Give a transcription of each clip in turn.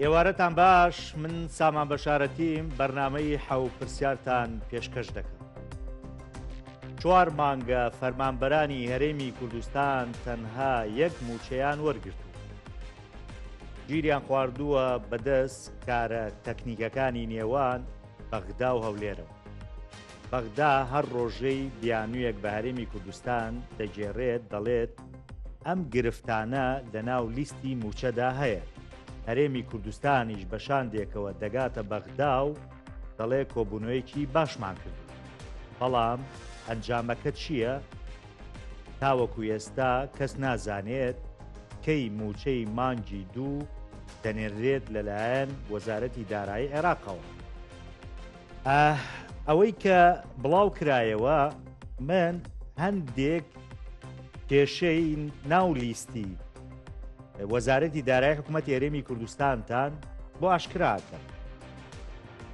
ئێوارەتان باش من سامان بەشارەتیم بەرنامەی حەو پرسیارتان پێشکەش دەکەم. 4 مانگە فەرمانبەرانی هەرێمی کوردستان تەنها یەک موچەیان وەرگرتووە. گیریان خواردووە بەدەست کارە تەکنیکەکانی نێوان بەغدا و هەولێرەوە. بەغدا هەر ڕۆژەی بیانوویەک بە هەرێمی کوردستان دەگێڕێت دەڵێت ئەم گرفتانە لە ناو لیستی موچەدا هەیە. هەرێمی کوردستانیش بە شاندێکەوە دەگاتە بەغدا و دەڵێ کۆبوونەوەیەکی باشمان کرد. بەڵام ئەنجامەکە چییە؟ تاوەکو ئێستا کەس نازانێت کەی موچەی مانگی دوو دەنێرێت لەلایەن وەزارەتی دارایی عێراقەوە. ئەوەی کە بڵاو کرایەوە من هەندێک کێشەی ناو لیستی وەزارەتی دارایی حکوومەتی هەرێمی کوردستانتان بۆ ئاشکراکە.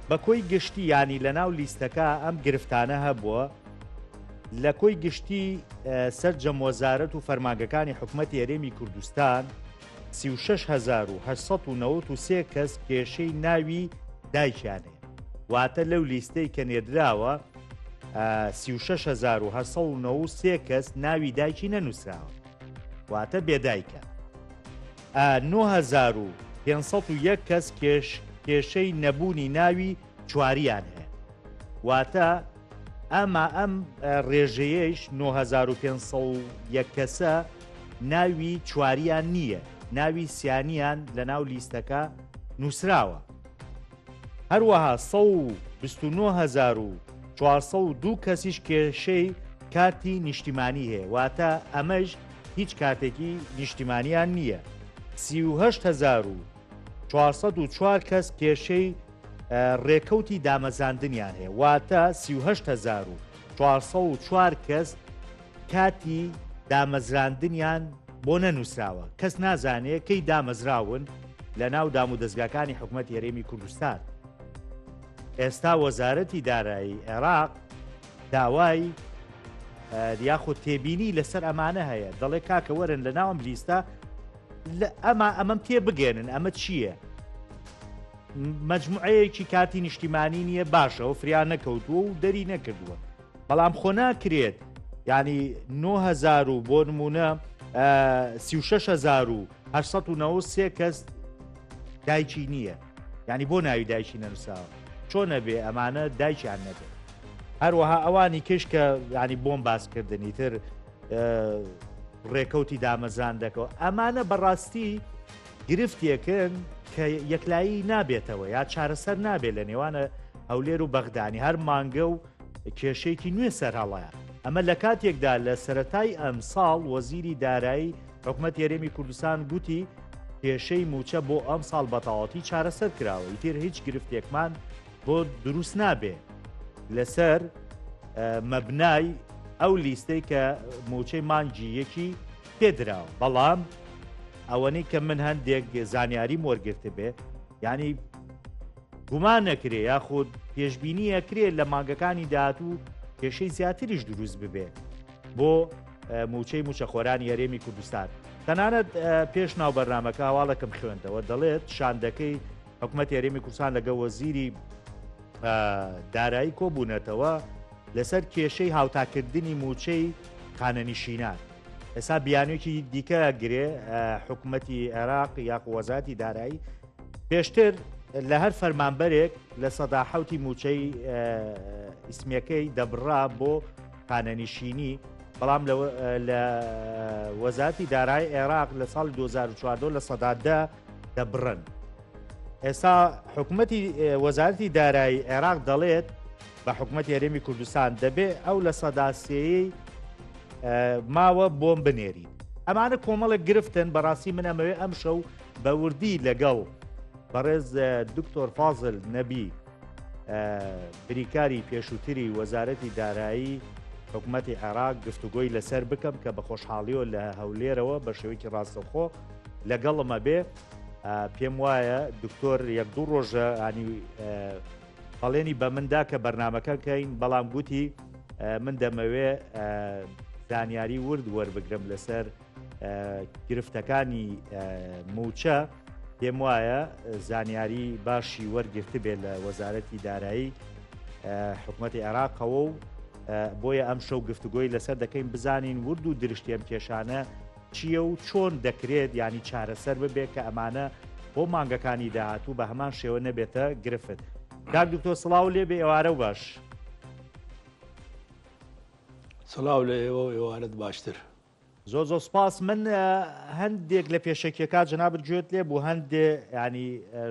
بە کۆی گشتی ینی لە ناو لیستەکە ئەم گرفتانە هەبووە لە کۆی گشتی سەرجەم وەزارەت و فەرمانگەکانی حکوومەتی هەرێمی کوردستان 36,893 کەس کێشەی ناوی دایکیانەیە. واتە لەو لیستەی کە نێردراوە 36,893 کەس ناوی دایکی نەنووسراوە، واتە بێدایکە. 9,501 کەس کێشەی نەبوونی ناوی چواریان هەیە، واتە ئەم ڕێژەیەش 9,501 کەسە ناوی چواریان نییە، ناوی سیانیان لە ناو لیستەکە نووسراوە. هەروەها 129,402 کەسیش کێشەی کارتی نیشتیمانی هەیە، واتە ئەمەش هیچ کارتێکی نیشتیمانیان نییە. 38,404 کەس کێشەی ڕێکەوتی دامەزاندنیان هەیە، واتە 38,404 کەس کاتی دامەزراندنیان بۆ نەنووسراوە. کەس نازانێت کەی دامەزراون لە ناو دام و دەستگاکانی حکوومەتی هەرێمی کوردستان. ئێستا وەزارەتی دارایی عێراق داوای یاخود تێبینی لەسەر ئەمانە هەیە، دەڵێ کاکە وەرن لە ناوم لیستە ئەمەم تێ بگێنن ئەمە چییە؟ مەجموعەیەکی کاتی نیشتیمانی نییە، باشەوە فریان نەکەوتووە و دەری نەکردووە، بەڵام خۆ ناکرێت ینی 9,000 بۆ نمونە 36,893 کەس دایکی نییە، ینی بۆ ناوی دایکی نەنووساوە، چۆن نەبێ ئەمانە دایکیان نەبێت. هەروەها ئەوانی کەش کە ینی بۆم باسکردنی تر ڕێکەوتی دامەزراندەکەەوە، ئەمانە بەڕاستی گرفتیەکەن کە یەکلایی نابێتەوە یا چارەسەر نابێت لە نێوانە هەولێر و بەغدانی، هەر مانگە و کێشەیەکی نوێ سەرهەڵەیە. ئەمە لە کاتێکدا لە سەرەتای ئەم ساڵ وەزیری دارایی حکوومەتی هەرێمی کوردستان گوتی کێشەی موچە بۆ ئەم ساڵ بەتەواوەتی چارەسەر کراوە، ئیتر هیچ گرفتێکمان بۆ دروست نابێ لەسەر مەبنای ئەو لیستەی کە موچەی مانگی یەکی پێدراوە. بەڵام ئەوەنەی کە من هەندێک زانیاریم وەرگرتە بێ، ینی گومان نەکرێ یاخود پێشببینی ئەکرێت لە مانگەکانی داهاتوو کێشەی زیاتریش دروست ببێ بۆ موچەی موچەخۆرانی هەرێمی کوردستان. تەنانەت پێش ناو بەرنامەکە هەواڵەکەم خوێندەوە، دەڵێت شاندەکەی حکوومەتی هەرێمی کوردستان لەگە وەزیری دارایی کۆبوونەتەوە لەسەر کێشەی هاوتاکردنی موچەی خانەنشینان. ئێستا بیانوێکی دیکە گرێ حکوومەتی عێراق یاخ وەزارەتی دارایی پێشتر لە هەر فەرمانبەرێک لە 170 موچەی ئیسمیەکەی دەبڕا بۆ خانەنشینی، بەڵام لە وەزارەتی دارایی عێراق لە ساڵی 2014 لە 110 دەبڕن. ئێستا حکوومەتی وەزارەتی دارایی عێراق دەڵێت بە حکوومەتی هەرێمی کوردستان دەبێ ئەو لە 103 ماوە بۆم بنێری. ئەمانە کۆمەڵێک گرفتن. بەڕاستی من ئەمەوێ ئەم شەو بە وردی لەگەڵ بەڕێز دکتۆر فازل نەبی بریکاری پێشووتری وەزارەتی دارایی حکوومەتی عێراق گفتوگۆی لەسەر بکەم کە بە خۆشحاڵیەوە لە هەولێرەوە بە شێوەیەکی ڕاستەوخۆ لەگەڵمە بێ. پێم وایە دکتۆر یەک دوو ڕۆژە ینی بەڵێنی بە مندا کە بەرنمەکە کەین، بەڵام گوتی من دەمەوێ زانیاری ورد وەربگرم لەسەر گرفتەکانی موچە پێم وایە زانیاری باشی وەرگرت بێت لە وەزارەتی دارایی حکوومەتی عێراقەوە و بۆیە ئەم شەو گفتوگۆی لەسەر دەکەین بزانین ورد و درشتی ئەم کێشانە چییە و چۆن دەکرێت ینی چارەسەر ببێت کە ئەمانە بۆ مانگەکانی داهاتوو بە هەمان شێوە نەبێتە گرفت. کاک دکتۆر سڵاو لێ بێ ئێوارە و باش. سڵاو لە ئێوە ئێوارەت باشتر. زۆ سپاس. من هەندێک لە پێشەکێکات جنابت گوێت لێ بوو هەندێ ینی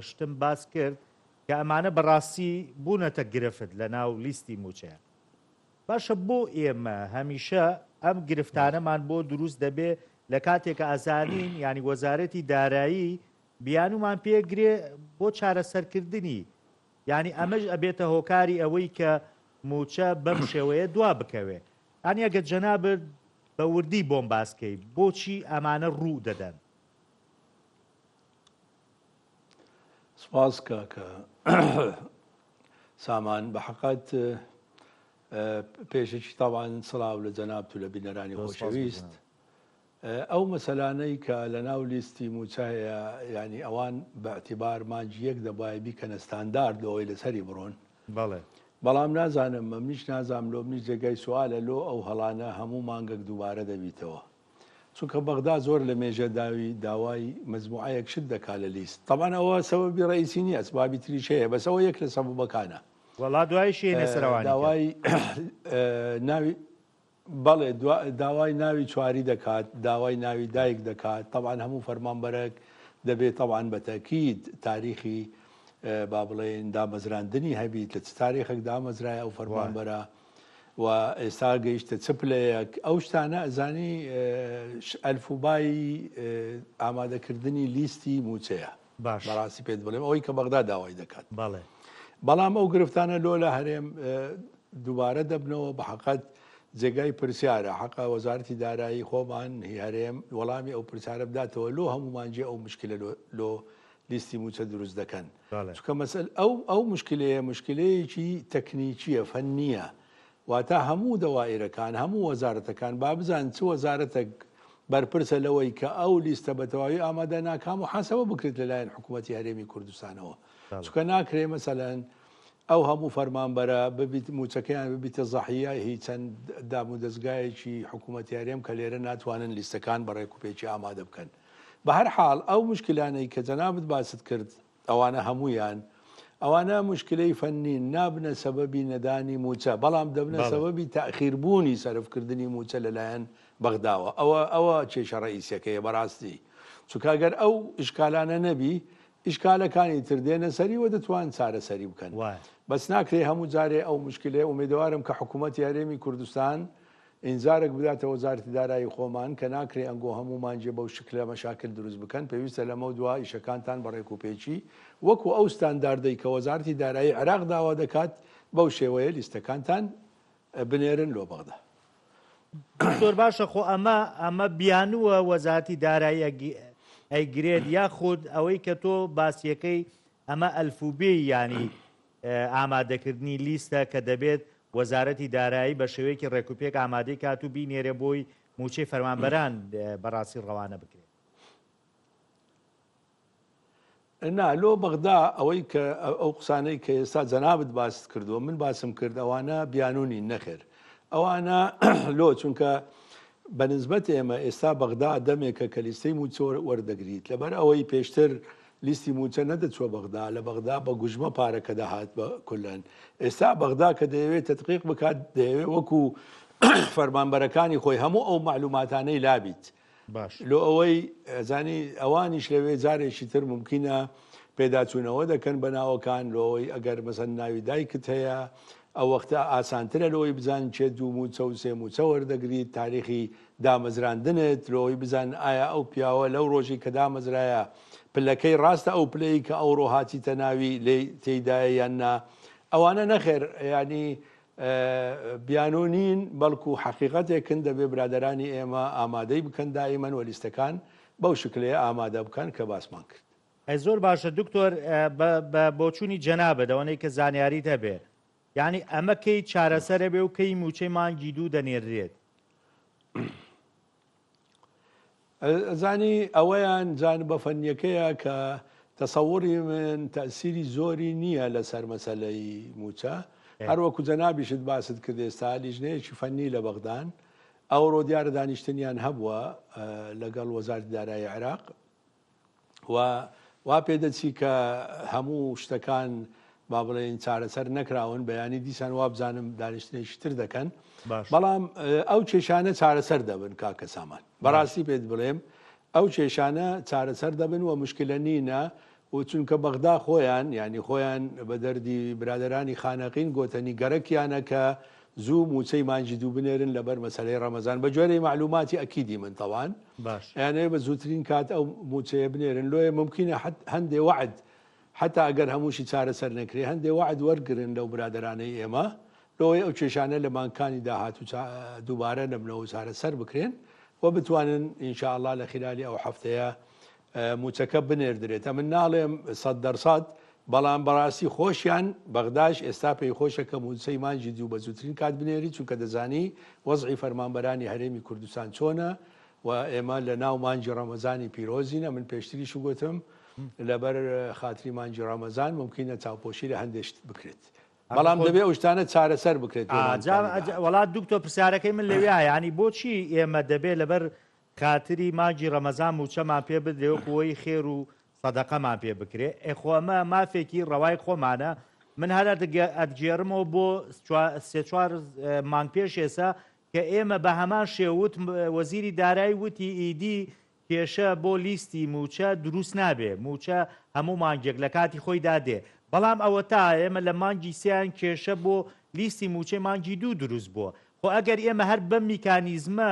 شتم باس کرد کە ئەمانە بەڕاستی بوونەتە گرفت لە ناو لیستی موچەیە. باشە بۆ ئێمە هەمیشە ئەم گرفتانەمان بۆ دروست دەبێ لە کاتێکە ئەزانین ینی وەزارەتی دارایی بیانومان پێگرێ بۆ چارەسەرکردنی ینی ئەمەش ئەبێتە هۆکاری ئەوەی کە موچە بەم شێوەیە دوا بکەوێ. ئەنی ئەگە جەنابەت بە وردی بۆم باسکەی بۆچی ئەمانە ڕوو دەدەن؟ سپاس کە سامان بە حقات پێشێکی تاوان سڵاو لە جەنابت و لە بینەرانی خۆشەویست. ئەو مەسەلانەی کە لە ناو لیستی موچایە ینی ئەوان بەعتیبار مانجی یەک دەبایە بیکەنە ستاندارد لەوەی لەسەری بڕۆن. بەڵێ بەڵام نازانم منیش نازام لۆ منیش جێگای سوالە لۆ ئەو هەڵانە هەموو مانگەک دووبارە دەبیتەوە چونکە بەغدا زۆر لە مێژە داوای مەزموعەیەک شت دەکا لە لیست. طبعا ئەوە سەبەبی ڕئیسی نییە ئەسبابی تریش هەیە بەسەوە یەک لە سەبەبەکانە. وەڵا دوای شێنە سەروانی داوای ناوی بەڵێ داوای ناوی چواری دەکات، داوای ناوی دایک دەکات. طبعا هەموو فەرمانبەرێک دەبێت طبعا بەتەکید تاریخی با بڵێن دامەزراندنی هەبیت لە چ تاریخێک دامەزرایە ئەو فەرمانبەرە و ئێستا گەیشتە چپلەیەک ئەو شتانە ئەزانی ئەلفوبایی ئامادەکردنی لیستی موچەیە. بەڕاستی پێت بڵێم ئەوەی کە بەغدا داوای دەکات. بەڵام ئەو گرفتانە لۆ لە هەرێم دووبارە دەبنەوە بە حقت جێگای پرسیارە حقا وەزارەتی دارایی خۆمان هەرێم وەڵامی ئەو پرسیارە بداتەوە لۆ هەمومانجێ ئەو مشکلە لۆ لیستی موچە دروست دەکەن. چکە مەسەل ئەو مشکلەیەکی تەکنیکیە فەنیە واتە هەموو دەوائرەکان هەموو وەزارەتەکان با بزان چ وەزارەتێک بەرپرسە لەوەی کە ئەو لیستە بە تەواوی ئامادە ناکام و حاسەوە بکرێت لەلایەن حکوومەتی هەرێمی کوردستانەوە. چکە ناکرێ مەسەلەن ئەو هەموو فەرمانبەرە ببیت موچەکەیان ببیتە زەحیە هیچ چەند دام و دەستگایەکی حکوومەتی هەرێم کە لێرە ناتوانن لیستەکان بەڕێک و پێچی ئامادە بکەن. بە هەر حاڵ ئەو مشکلانەی کە جەنابت باست کرد ئەوانە هەمویان ئەوانە مشکلەی فەنی نابنە سەبەبی نەدانی موچە بەڵام دەبنە سەبەبی تاخیربوونی سەرفکردنی موچە لەلایەن بەغداوە. ئەوە کێشە ڕئیسیەکەیە بەڕاستی چونکەگەر ئەو ئیشکالانە نەبی ئیشکالەکانی تر دێنە سەری و دەتوان چارەسەری بکەن. بەس ناکرێ هەموو جارێ ئەو مشکلێ ئومێدەوارم کە حکوومەتی هەرێمی کوردستان ئینزارێک بداتە وەزارەتی دارایی خۆمان کە ناکرێ ئەنگۆ هەمومانجێ بەو شکلە مەشاکل دروست بکەن پێویستە لەمە دووە ئیشەکانتان بەڕێک و پێچی وەکو ئەو ستانداردەی کە وەزارەتی دارایی عێراق داوا دەکات بەو شێوەیە لیستەکانتان بنێرن لۆ بەغدا. زۆر باشە خۆ ئەمە بیانووە وەزارەتی دارایی ئەیگرێت یاخود ئەوەی کە تۆ باسیەکەی ئەمە ئەلفوبێ ینی ئامادەکردنی لیستە کە دەبێت وەزارەتی دارایی بە شێوەیەکی ڕێکوپێک ئامادەی کات و بینێرە بۆی موچەی فەرمانبەران بەڕاستی ڕەوانە بکرێت. نا لۆ بەغدا ئەوەی کە ئەو قسانەی کە ئێستا جەنابت باست کردووە من باسم کرد ئەوانە بیانونی نەخێر ئەوانە لۆ چونکە بەنسبەت ئێمە ئێستا بەغدا دەمێکە کە لیستەی موچە وەردەگریت لەبەر ئەوەی پێشتر لیستی موچە نەدەچوە بەغدا لە بەغدا بە گوژمە پارەکە دەهات بە کولەن. ئێستا بەغدا کە دەیەوێت تەدقیق بکات دەیەوێت وەکو فەرمانبەرەکانی خۆی هەموو ئەو معلوماتانەی لابیت لۆ ئەوەی زانی ئەوانیش لەوێ جارێکی تر ممکنە پێداچوونەوە دەکەن بە ناوەکان لۆی ئەگەر مەسەن ناوی دایکت هەیە ئەو وەختە ئاسانترە لەوەی بزان چێت دوو موچە و سێ موچە وەردەگریت تاریخی دامەزراندنت لەوەی بزان ئایا ئەو پیاوە لەو ڕۆژی کە دامەزرایە پلەکەی ڕاستە ئەو پلەی کە ئەو ڕۆهاتیتە ناوی لێ تێیدایە یاننا ئەوانە نەخێر ینی بیانونین بەڵکو حقیقەتێکن دەبێ برادەرانی ئێمە ئامادەی بکەن دائیمەن و لیستەکان بەو شکلەیە ئامادە بکەن کە باسمان کرد. زۆر باشە دکتۆر بە بۆچوونی جەنابە دەوانەی کە زانیاریت هەبێ یعنی ئەمە کەی چارەسەرە بێ و کەی موچەی مانگی دوو دەنێرێت. زانی ئەوەیان جان بە فەنیەکەیە کە تەسەووری من تەسیری زۆری نییە لەسەر مەسەلەی موچە هەروەکو جەنابیشت باست کرد ئێستا لیژنەیەکی فەنی لە بەغدان ئەوڕۆ دیارە دانیشتنیان هەبووە لەگەڵ وەزارەتی دارایی عێراق وا پێدەچی کە هەموو شتەکان با بڵێن چارەسەر نەکراون بەیانی دیسان وا بزانم دانیشتنێکی تر دەکەن بەڵام ئەو کێشانە چارەسەر دەبن کاکە سامان بەڕاستی پێت بڵێم ئەو کێشانە چارەسەر دەبن و مشکلە نینە و چونکە بەغدا خۆیان ینی خۆیان بە دەردی برادرانی خانەقین گۆتەنی گەرەکیانە کە زوو موچەی مانجی دوو بنێرن لەبەر مەسەلەی ڕەمەزان بە جۆرەی معلوماتی ئەکیدی من تەوان یانەیە بە زووترین کات ئەو موچەیە بنێرن لۆیە ممکنە هەندێ وعد حتا ئەگەر هەمووشی چارەسەر نەکرێ هەندێ وعد وەرگرن لەو برادرانەی ئێمە لەوەی ئەو کێشانە لە مانکانی داهاتوو دووبارە نەبنەوە چارەسەر بکرێن و بتوانن ئینشاءالله لە خلالی ئەو هەفتەیە موچەکە بنێردرێت من ناڵێم 100% بەڵام بەڕاستی خۆشیان بەغداش ئێستا پێی خۆشە کە موچەی مانجی دوو بە زووترین کات بنێری چونکە دەزانی وەزعی فەرمانبەرانی هەرێمی کوردستان چۆنە و ئێمە لە ناو مانجی ڕەمەزانی پیرۆزینە من پێشتریش گوتم لەبەر خاتری مانجی ڕەمەزان ممکنە چاوپۆشی لە هەندێشت بکرێت بەڵام دەبێ ئەو شتانە چارەسەر بکرێت وڵات دوکتۆر پرسیارەکەی من لەوێ ینی بۆچی ئێمە دەبێت لەبەر خاتری مانجی ڕەمەزان موچەمان پێ بدرێوەکەوەی خێر و سەدەقەمان پێ بکرێ ئەخۆمە مافێکی ڕەوای خۆمانە من هەر ئەدگێڕمەوە بۆ 3-4 مانگ پێش ئێسا کە ئێمە بە هەمان شێوت وەزیری دارایی وتی ئیدی کێشە بۆ لیستی موچە دروست نابێ موچە هەموو مانگێک لە کاتی خۆی دادێ بەڵام ئەوە تا ئێمە لە مانگی سیان کێشە بۆ لیستی موچەی مانگی دوو دروست بووە خۆ ئەگەر ئێمە هەر بەم میکانیزمە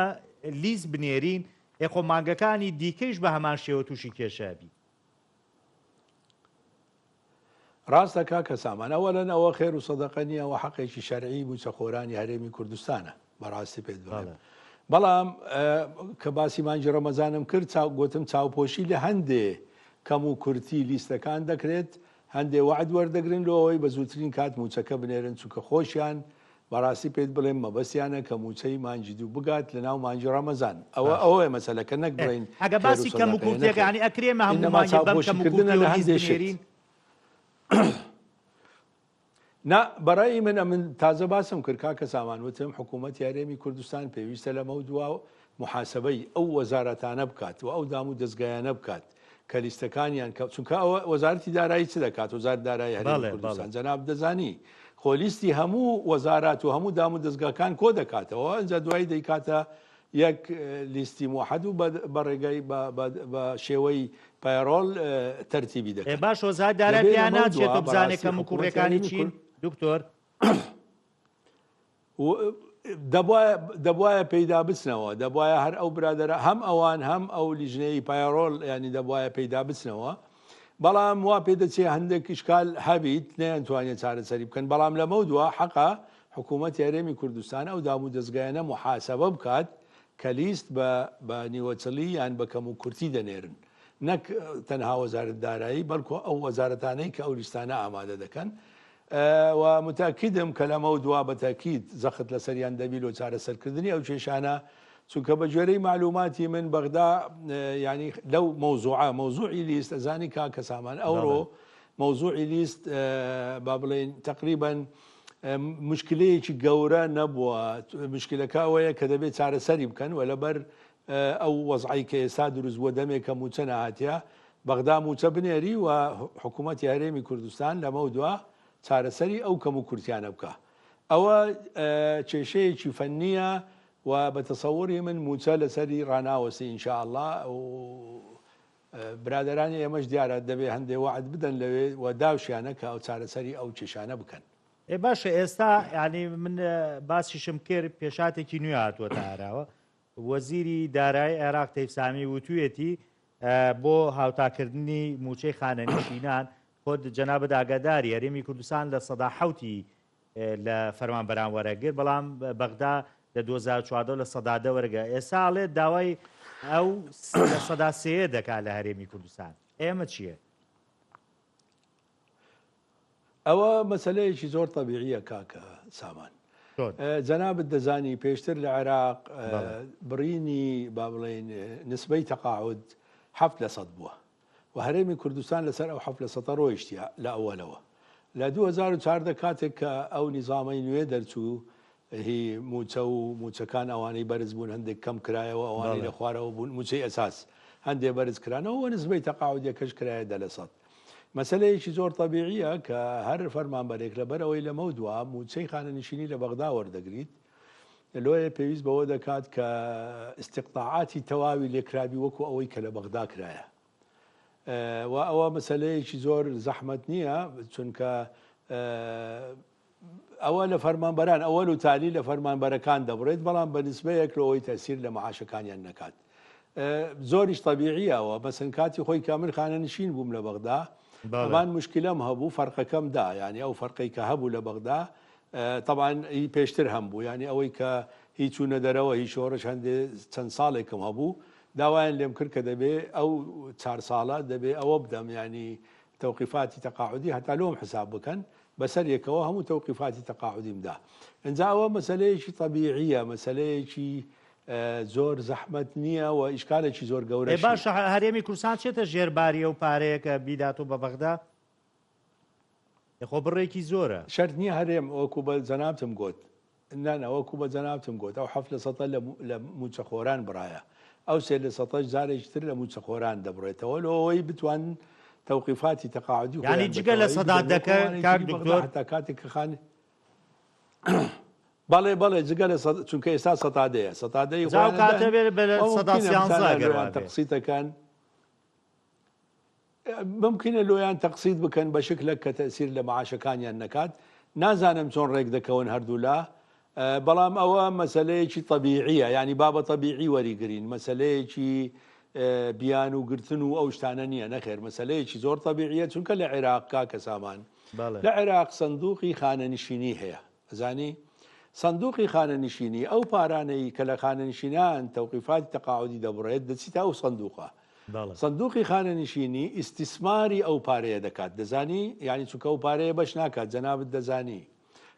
لیست بنێرین ئێخۆ مانگەکانی دیکەش بە هەمان شێوە تووشی کێشەبی ڕاستە کاکە سامان ئەوەلەن ئەوە خێر و سەدەقە نیە و حەقێکی شەرعی موچەخۆرانی هەرێمی کوردستانە بەڕاستی پێت بڵێم بەڵام کە باسی مانجی ڕەمەزانم کرد گوتم چاوپۆشی لە هەندێ کەم و کورتی لیستەکان دەکرێت هەندێ وعد وەردەگرن لەوەی بە زووترین کات موچەکە بنێرن چونکە خۆشیان بەڕاستی پێت بڵێم مەبەستیانە کە موچەی مانجی دوو بگات لە ناو مانجی ڕەمەزان ئەوە مەسەلەکە نەک بڵین ئەگە باسی کەم و کورتەکانی ئەکرێمە هەموو مانجی بەم کەم و کورتی لە هەندێ شێرین نا بەڕای من تازە باسم کرد کاکە سامان وتم حکوومەت یارێمی کوردستان پێویستە لەمە دوا محاسبەی ئەو وەزارەتانە بکات و ئەو دام و دەستگایانە بکات کە لیستەکانیان چونکە ئەوە وەزارەتی دارایی چ دەکات وەزارەتی دارایی هەرێمی کوردستان جەناب دەزانی خۆ لیستی هەموو وەزارات و هەموو دام و دەستگاکان کۆ دەکاتەوە ئەنجا دوای دەیکاتە یەک لیستی موحەد و بە ڕێگەی بە شێوەی پایرۆڵ تەرتیبی دەکات باش وەزارەتی دارایی ناچێتە بزانێت کەم و کوڕەکانی چین دکتۆر دەبواە پەیدا بچنەوە دەبواە هەر ئەو برادرە هەم ئەوان هەم ئەو لیژنەی پایرۆڵ ینی دەبواە پەیدا بچنەوە بەڵام وا پێدەچێ هەندێک ئیشکال هەبیت نەیانتوانێت چارەسەری بکەن بەڵام لەمە دووە حەقا حکوومەت یارێمی کوردستان ئەو دام و دەستگایانە محاسبە بکات کە لیست بە نیوەچڵی یان بە کەم و کورتی دەنێرن نەک تەنها وەزارەتی دارایی بەڵکو ئەو وەزارەتانەی کە ئەو لیستانە ئامادە دەکەن و متاکیدم کە لەمە دوا بەتاکید زەخت لە سەریان دەبی و چارەسەرکردنی ئەو کێشانە چونکە بە جۆرەی معلوماتی من بەغدا ینی لەو مەوزوعی لیست ئەزانی کاکە سامان ئەوڕۆ مەوزوعی لیست با بڵێن تقریباً مشکلەیەکی گەورە نەبووە مشکلەکە ئەوەیە کە دەبێت چارەسەری بکەن و لەبەر ئەو وەزعی کە ئێستا دروست بووە دەمێکە موچە نەهاتیە بەغدا موچە بنێری و حکوومەتی هەرێمی کوردستان لەمە دووە چارەسەری ئەو کەم و کورتیانە بکە ئەوە کێشەیەکی فەنیە و بە تەسەووری من موچە لەسەری ڕناوەسی ئینشاءالله و برادرانی ئێمەش دیارە دەبێ هەندێ وعد بدەن لەوێ و داوشیانە کە ئەو چارەسەری ئەو کێشانە بکەن باشە ئێستا ینی من باسیشم کرد پێشاتێکی نوێ هاتووە هەراوە وەزیری دارایی عێراق تەیفسامی وتوێتی بۆ هاوتاکردنی موچەی خانەنشینان خۆت جەنابەت ئاگاداری هەرێمی کوردستان لە 170 لە فەرمانبەران وەرەگرت بەڵام بەغدا لە 2014 لە 110 وەرەگە ئێساڵێ داوای ئەو لە 103 دەکات لە هەرێمی کوردستان ئێمە چییە؟ ئەوە مەسەلەیەکی زۆر تەبیعیە کاکە سامان جەنابەت دەزانی پێشتر لە عێراق بڕینی با بڵێن نسبەی تەقاعود 7% بووە و هەرێمی کوردستان لەسەر ئەو حەفلە سەتە ڕۆیشتە لە ئەوەلەوە لە 2014 کاتێک کە ئەو نیزامەی نوێ دەرچوو هی موچە و موچەکان ئەوانەی بەرز بوون هەندێک کەم کرایەوە ئەوانەی لە خوارەوە بوون موچەی ئەساس هەندێک بەرز کرانەوە نسبەی تەقاعودیەکەش کرایە 10%. مەسەلەیەکی زۆر طبیعیە کە هەر فەرمانبەرێک لەبەرەوەی لەمە دووە موچەی خانەنشینی لە بەغدا وەردەگریت لۆیە پێویست بەوە دەکات کە استقطاعاتی تەواوی لێکرابی وەکو ئەوەی کە لە بەغدا کرایە و ئەوە مەسەلەیەکی زۆر زەحمەت نییە چونکە ئەوە لە فەرمانبەران ئەوەل و تالی لە فەرمانبەرەکان دەبڕێت بەڵام بە نسبەیەک لەوەی تەسیر لە معاشەکانیان نەکات زۆریش طبیعیەوە بەسن کاتی خۆی کامل خانەنشین بووم لە بەغدا ئەمان مشکلەم هەبوو فەرقەکەمدا یعنی ئەو فەرقەی کە هەبوو لە بەغدا طبعا پێشتر هەم بوو ینی ئەوەی کە هیچ چوونە دەرەوە هیچ شۆڕش هەندێ چەند ساڵێکم هەبوو داوایان لێم کرد کە دەبێ ئەو 4 ساڵە دەبێ ئەوە بدەم ینی تەوقیفاتی تەقاعودی هەتا لۆم حساب بکەن بەسەر یەکەوە هەموو تەوقیفاتی تەقاعودیمدا ئەنجا ئەوە مەسەلەیەکی طبیعیە مەسەلەیەکی زۆر زەحمەت نییە و ئیشکالێکی زۆر گەورە باشە هەرێمی کوردستان چێتە ژێرباریە و پارەیە کە بیدات و بە بەغدا خۆ بڕێکی زۆرە شەرت نییە هەرێم وەکو بە جەنابتم گوت نانەوەکو بە جەنابتم گوت ئەو حەفلە سەتە لە موچەخۆران بڕایە ئەو سێ لە سەتەش جارێکی تر لە موچەخۆران دەبڕێتەوە لەوەی بتوان توقیفاتی تەقاعودی ینی جگە لە سەدات دەکەن کاک دکتۆر تا کاتێک کە خانی بەڵێ بەڵێ جگە لە چونکە ئێستا سەتادەیە سەتادەی کاتە بێت بە سەدا 11 تەقسیتەکان ممکنە لۆیان تەقسید بکەن بە شکلێک کە تەسیر لە معاشەکانیان نەکات نازانم چۆن ڕێک دەکەون هەردوو لا بەڵام ئەوە مەسەلەیەکی طبیعیە ینی بابە طبیعی وەریگرین مەسەلەیەکی بیان و گرتن و ئەو شتانە نییە نەخێر مەسەلەیەکی زۆر طبیعیە چونکە لە عێراق کاکە سامان لە عێراق سندوقی خانەنشینی هەیە ئەزانی سندوقی خانەنشینی ئەو پارانەی کە لە خانەنشینان تەوقیفاتی تەقاعودی دەبڕێت دەچیتە ئەو سندوقە سندوقی خانەنشینی ئیستیسماری ئەو پارەیە دەکات دەزانی یعنی چونکە ئەو پارەیە بەش ناکات جەنابەت دەزانی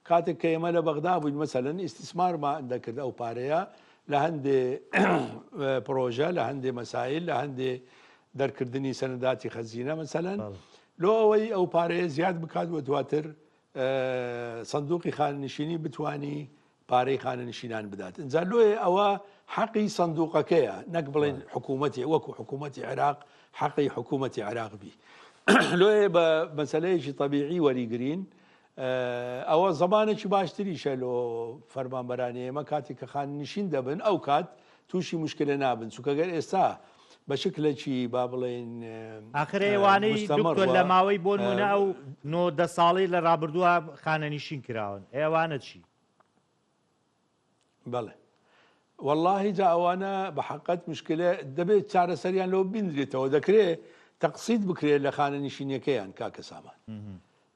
کاتێک کە ئێمە لە بەغدا بووین مەسەلەن ئیستیسمارمان دەکرد ئەو پارەیە لە هەندێ پرۆژە لە هەندێ مەسایل لە هەندێ دەرکردنی سەنەداتی خەزینە مەسەلەن لۆ ئەوەی ئەو پارەیە زیاد بکات وە دواتر سندوقی خانەنشینی بتوانی پارەی خانەنشینان بدات ئەنجا لۆیە ئەوە حەقی سندوقەکەیە نەک بڵێن حکوومەتی وەکو حکوومەتی عێراق حەقی حکوومەتی عێراق بی لۆیە بە مەسەلەیەکی طبیعی وەریگرین ئەوە زمانێکی باشتریشە لۆ فەرمانبەرانی ئێمە کاتی کە خانەنشین دەبن ئەو کات تووشی مشکلە نابن چونکەگەر ئێستا بە شکلێکی با بڵێن ئاخرەیەوانەی دکتۆر لە ماوەی بۆ نمونە ئەو 9 ساڵی لە ڕابردووە خانەنشین کراون ئێوانە چی؟ بەڵێ واللهی جا ئەوانە بە حەقەت مشکلە دەبێت چارەسەریان لەوە بینرێتەوە دەکرێت تەقسید بکرێت لە خانەنشینیەکەیان کاکە سامان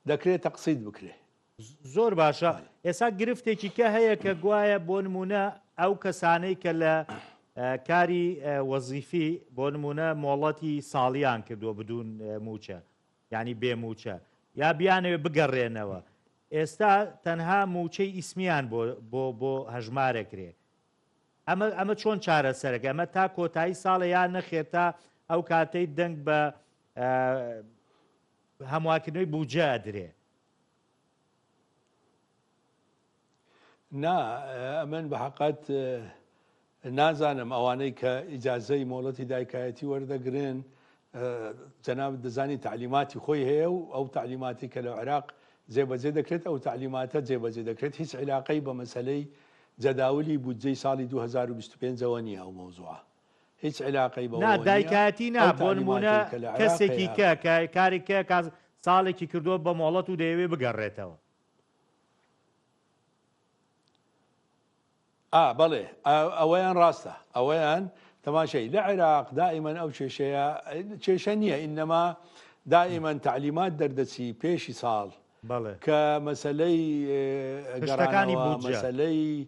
دەکرێت تەقسید بکرێت زۆر باشە ئێستا گرفتێکی کە هەیە کە گوایە بۆ نمونە ئەو کەسانەی کە لە کاری وەزیفی بۆ نمونە مۆڵەتی ساڵیان کردووە بدون موچە ینی بێ موچە یا بیانەوێ بگەڕێنەوە ئێستا تەنها موچەی ئیسمیان بۆ هەژمارەکرێ ئەمە چۆن چارەسەرەکە ئەمە تا کۆتایی ساڵە یان نەخێت تا ئەو کاتەی دەنگ بە هەمواکردنەوەی بوجە ئەدرێ نا ئەمن بە حەقەت نازانم ئەوانەی کە ئیجازەی مۆڵەتی دایکایەتی وەردەگرن جەناب دەزانی تعلیماتی خۆی هەیە و ئەو تعلیماتی کە لە عێراق جێبەجێ دەکرێت ئەو تعلیماتە جێبەجێ دەکرێت هیچ عیلاقەی بە مەسەلەی جەداولی بودجەی ساڵی 2025ەوە نیە ئەو مۆزوعە هیچ عیلاقەی بە دایکایەتی نا بۆ نمونە کەسێکی کە کارێکە ساڵێکی کردووە بە مۆڵەت و دەیەوێ بگەڕێتەوە بەڵێ ئەوەیان ڕاستە ئەوەیان تەماشای لە عێراق دائیمەن ئەو کێشە نییە ئینەما دائیمەن تعلیمات دەردەچی پێشی ساڵ کە مەسلەی گەڕانەوە مەسلەی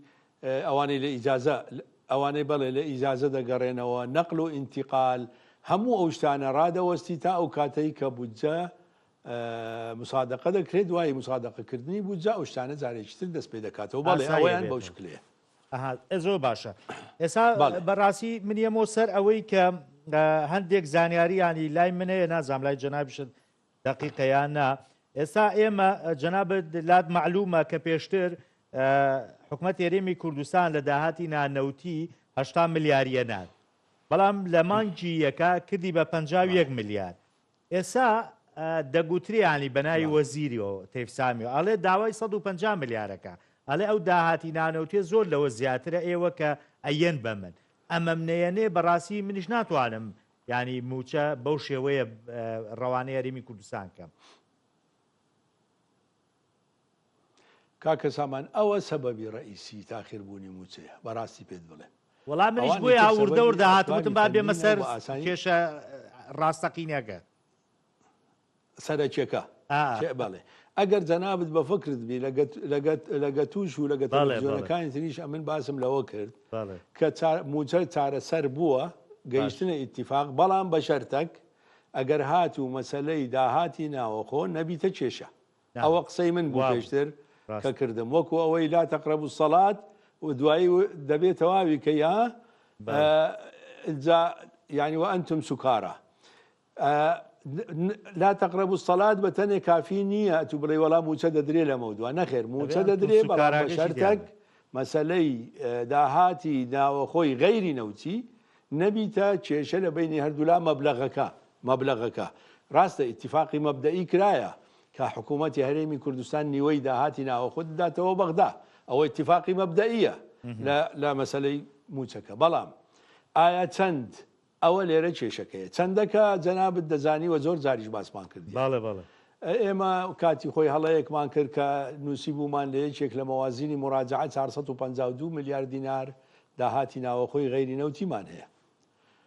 ئەوانەی لە ئیجازە ئەوانەی بەڵێ لە ئیجازە دەگەڕێنەوە نەقل و ئینتیقال هەموو ئەو شتانە ڕادەوەستی تا ئەو کاتەی کە بودجە مسادقە دەکرێت دوای مسادقەکردنی بودجە ئەو شتانە جارێکی تر دەست پێ دەکاتەوە بەڵێ ئەویان بەو شکلێ زۆر باشە ئێستا بەڕاستی من یەمەوە سەر ئەوەی کە هەندێک زانیاریانی لای منەیە نازام لای جەنابیشت دقیقەیان نا ئێستا ئێمە جەنابەت لات معلومە کە پێشتر حکوومەت هێرێمی کوردستان لە داهاتی نانەوتی 80 ملیاریە نان بەڵام لە مانگی یەکە کردی بە 51 ملیار ئێستا دەگوتریانی بەناوی وەزیریەوە تەیفسامیەوە ئەڵێ داوای 150 ملیارەکە ئەڵێ ئەو داهاتی نانەوتێ زۆر لەوە زیاترە ئێوە کە ئەیەن بە من ئەمە منەیەنێ بەڕاستی منیش ناتوانم ینی موچە بەو شێوەیە ڕەوانەی هەرێمی کوردستان کەم کاکە سامان ئەوە سەبەبی ڕئیسی تاخیربوونی موچەیە بەڕاستی پێت بڵێ وەڵام منیش بۆی هاوردە وردە هاتوتم با بێمە سەر کێشە ڕاستەقینەکە سەرچێکە بەڵێ ئەگەر جەنابەت بە فکرت بی لەگە توش و لەگە تەلەڤیزیۆنەکانی تریش ئەمن باسم لەوە کرد کە موچە چارەسەر بووە گەیشتنە ئیتیفاق بەڵام بە شەرتەک ئەگەر هات و مەسەلەی داهاتی ناوەخۆ نەبیتە کێشە ئەوە قسەی من بوو پێشتر کە کردم وەکو ئەوەی لا تەقرەبو سەڵات و دوایی دەبێت تەواوی کە یا یعنی وأنتم سکارە لا تقربوا الصلاة بتني كافي نية تبري ولا موسى ددري لموضوع نخير موسى ددري بلا شرطك مسألة داهاتي دا خوي غيري نوتي نبيتا تشيشل بين هردولا مبلغك راست اتفاقي مبدئي كرايا كحكومة هريمي كردستان نيوي داهاتنا وخد داتا وبغدا او اتفاقي مبدئية لا مسألة موسى بلام آية تند ئەوە لێرە کێشەکەیە چەندەکە جەنابەت دەزانی و زۆر جاریش باسمان کردی ئێمە کاتی خۆی هەڵەیەکمان کرد کە نووسی بوومان لە یەکێک لە مەوازینی مراجعات 452 میلیارد دینار داهاتی ناوەخۆی غەیری نەوتیمان هەیە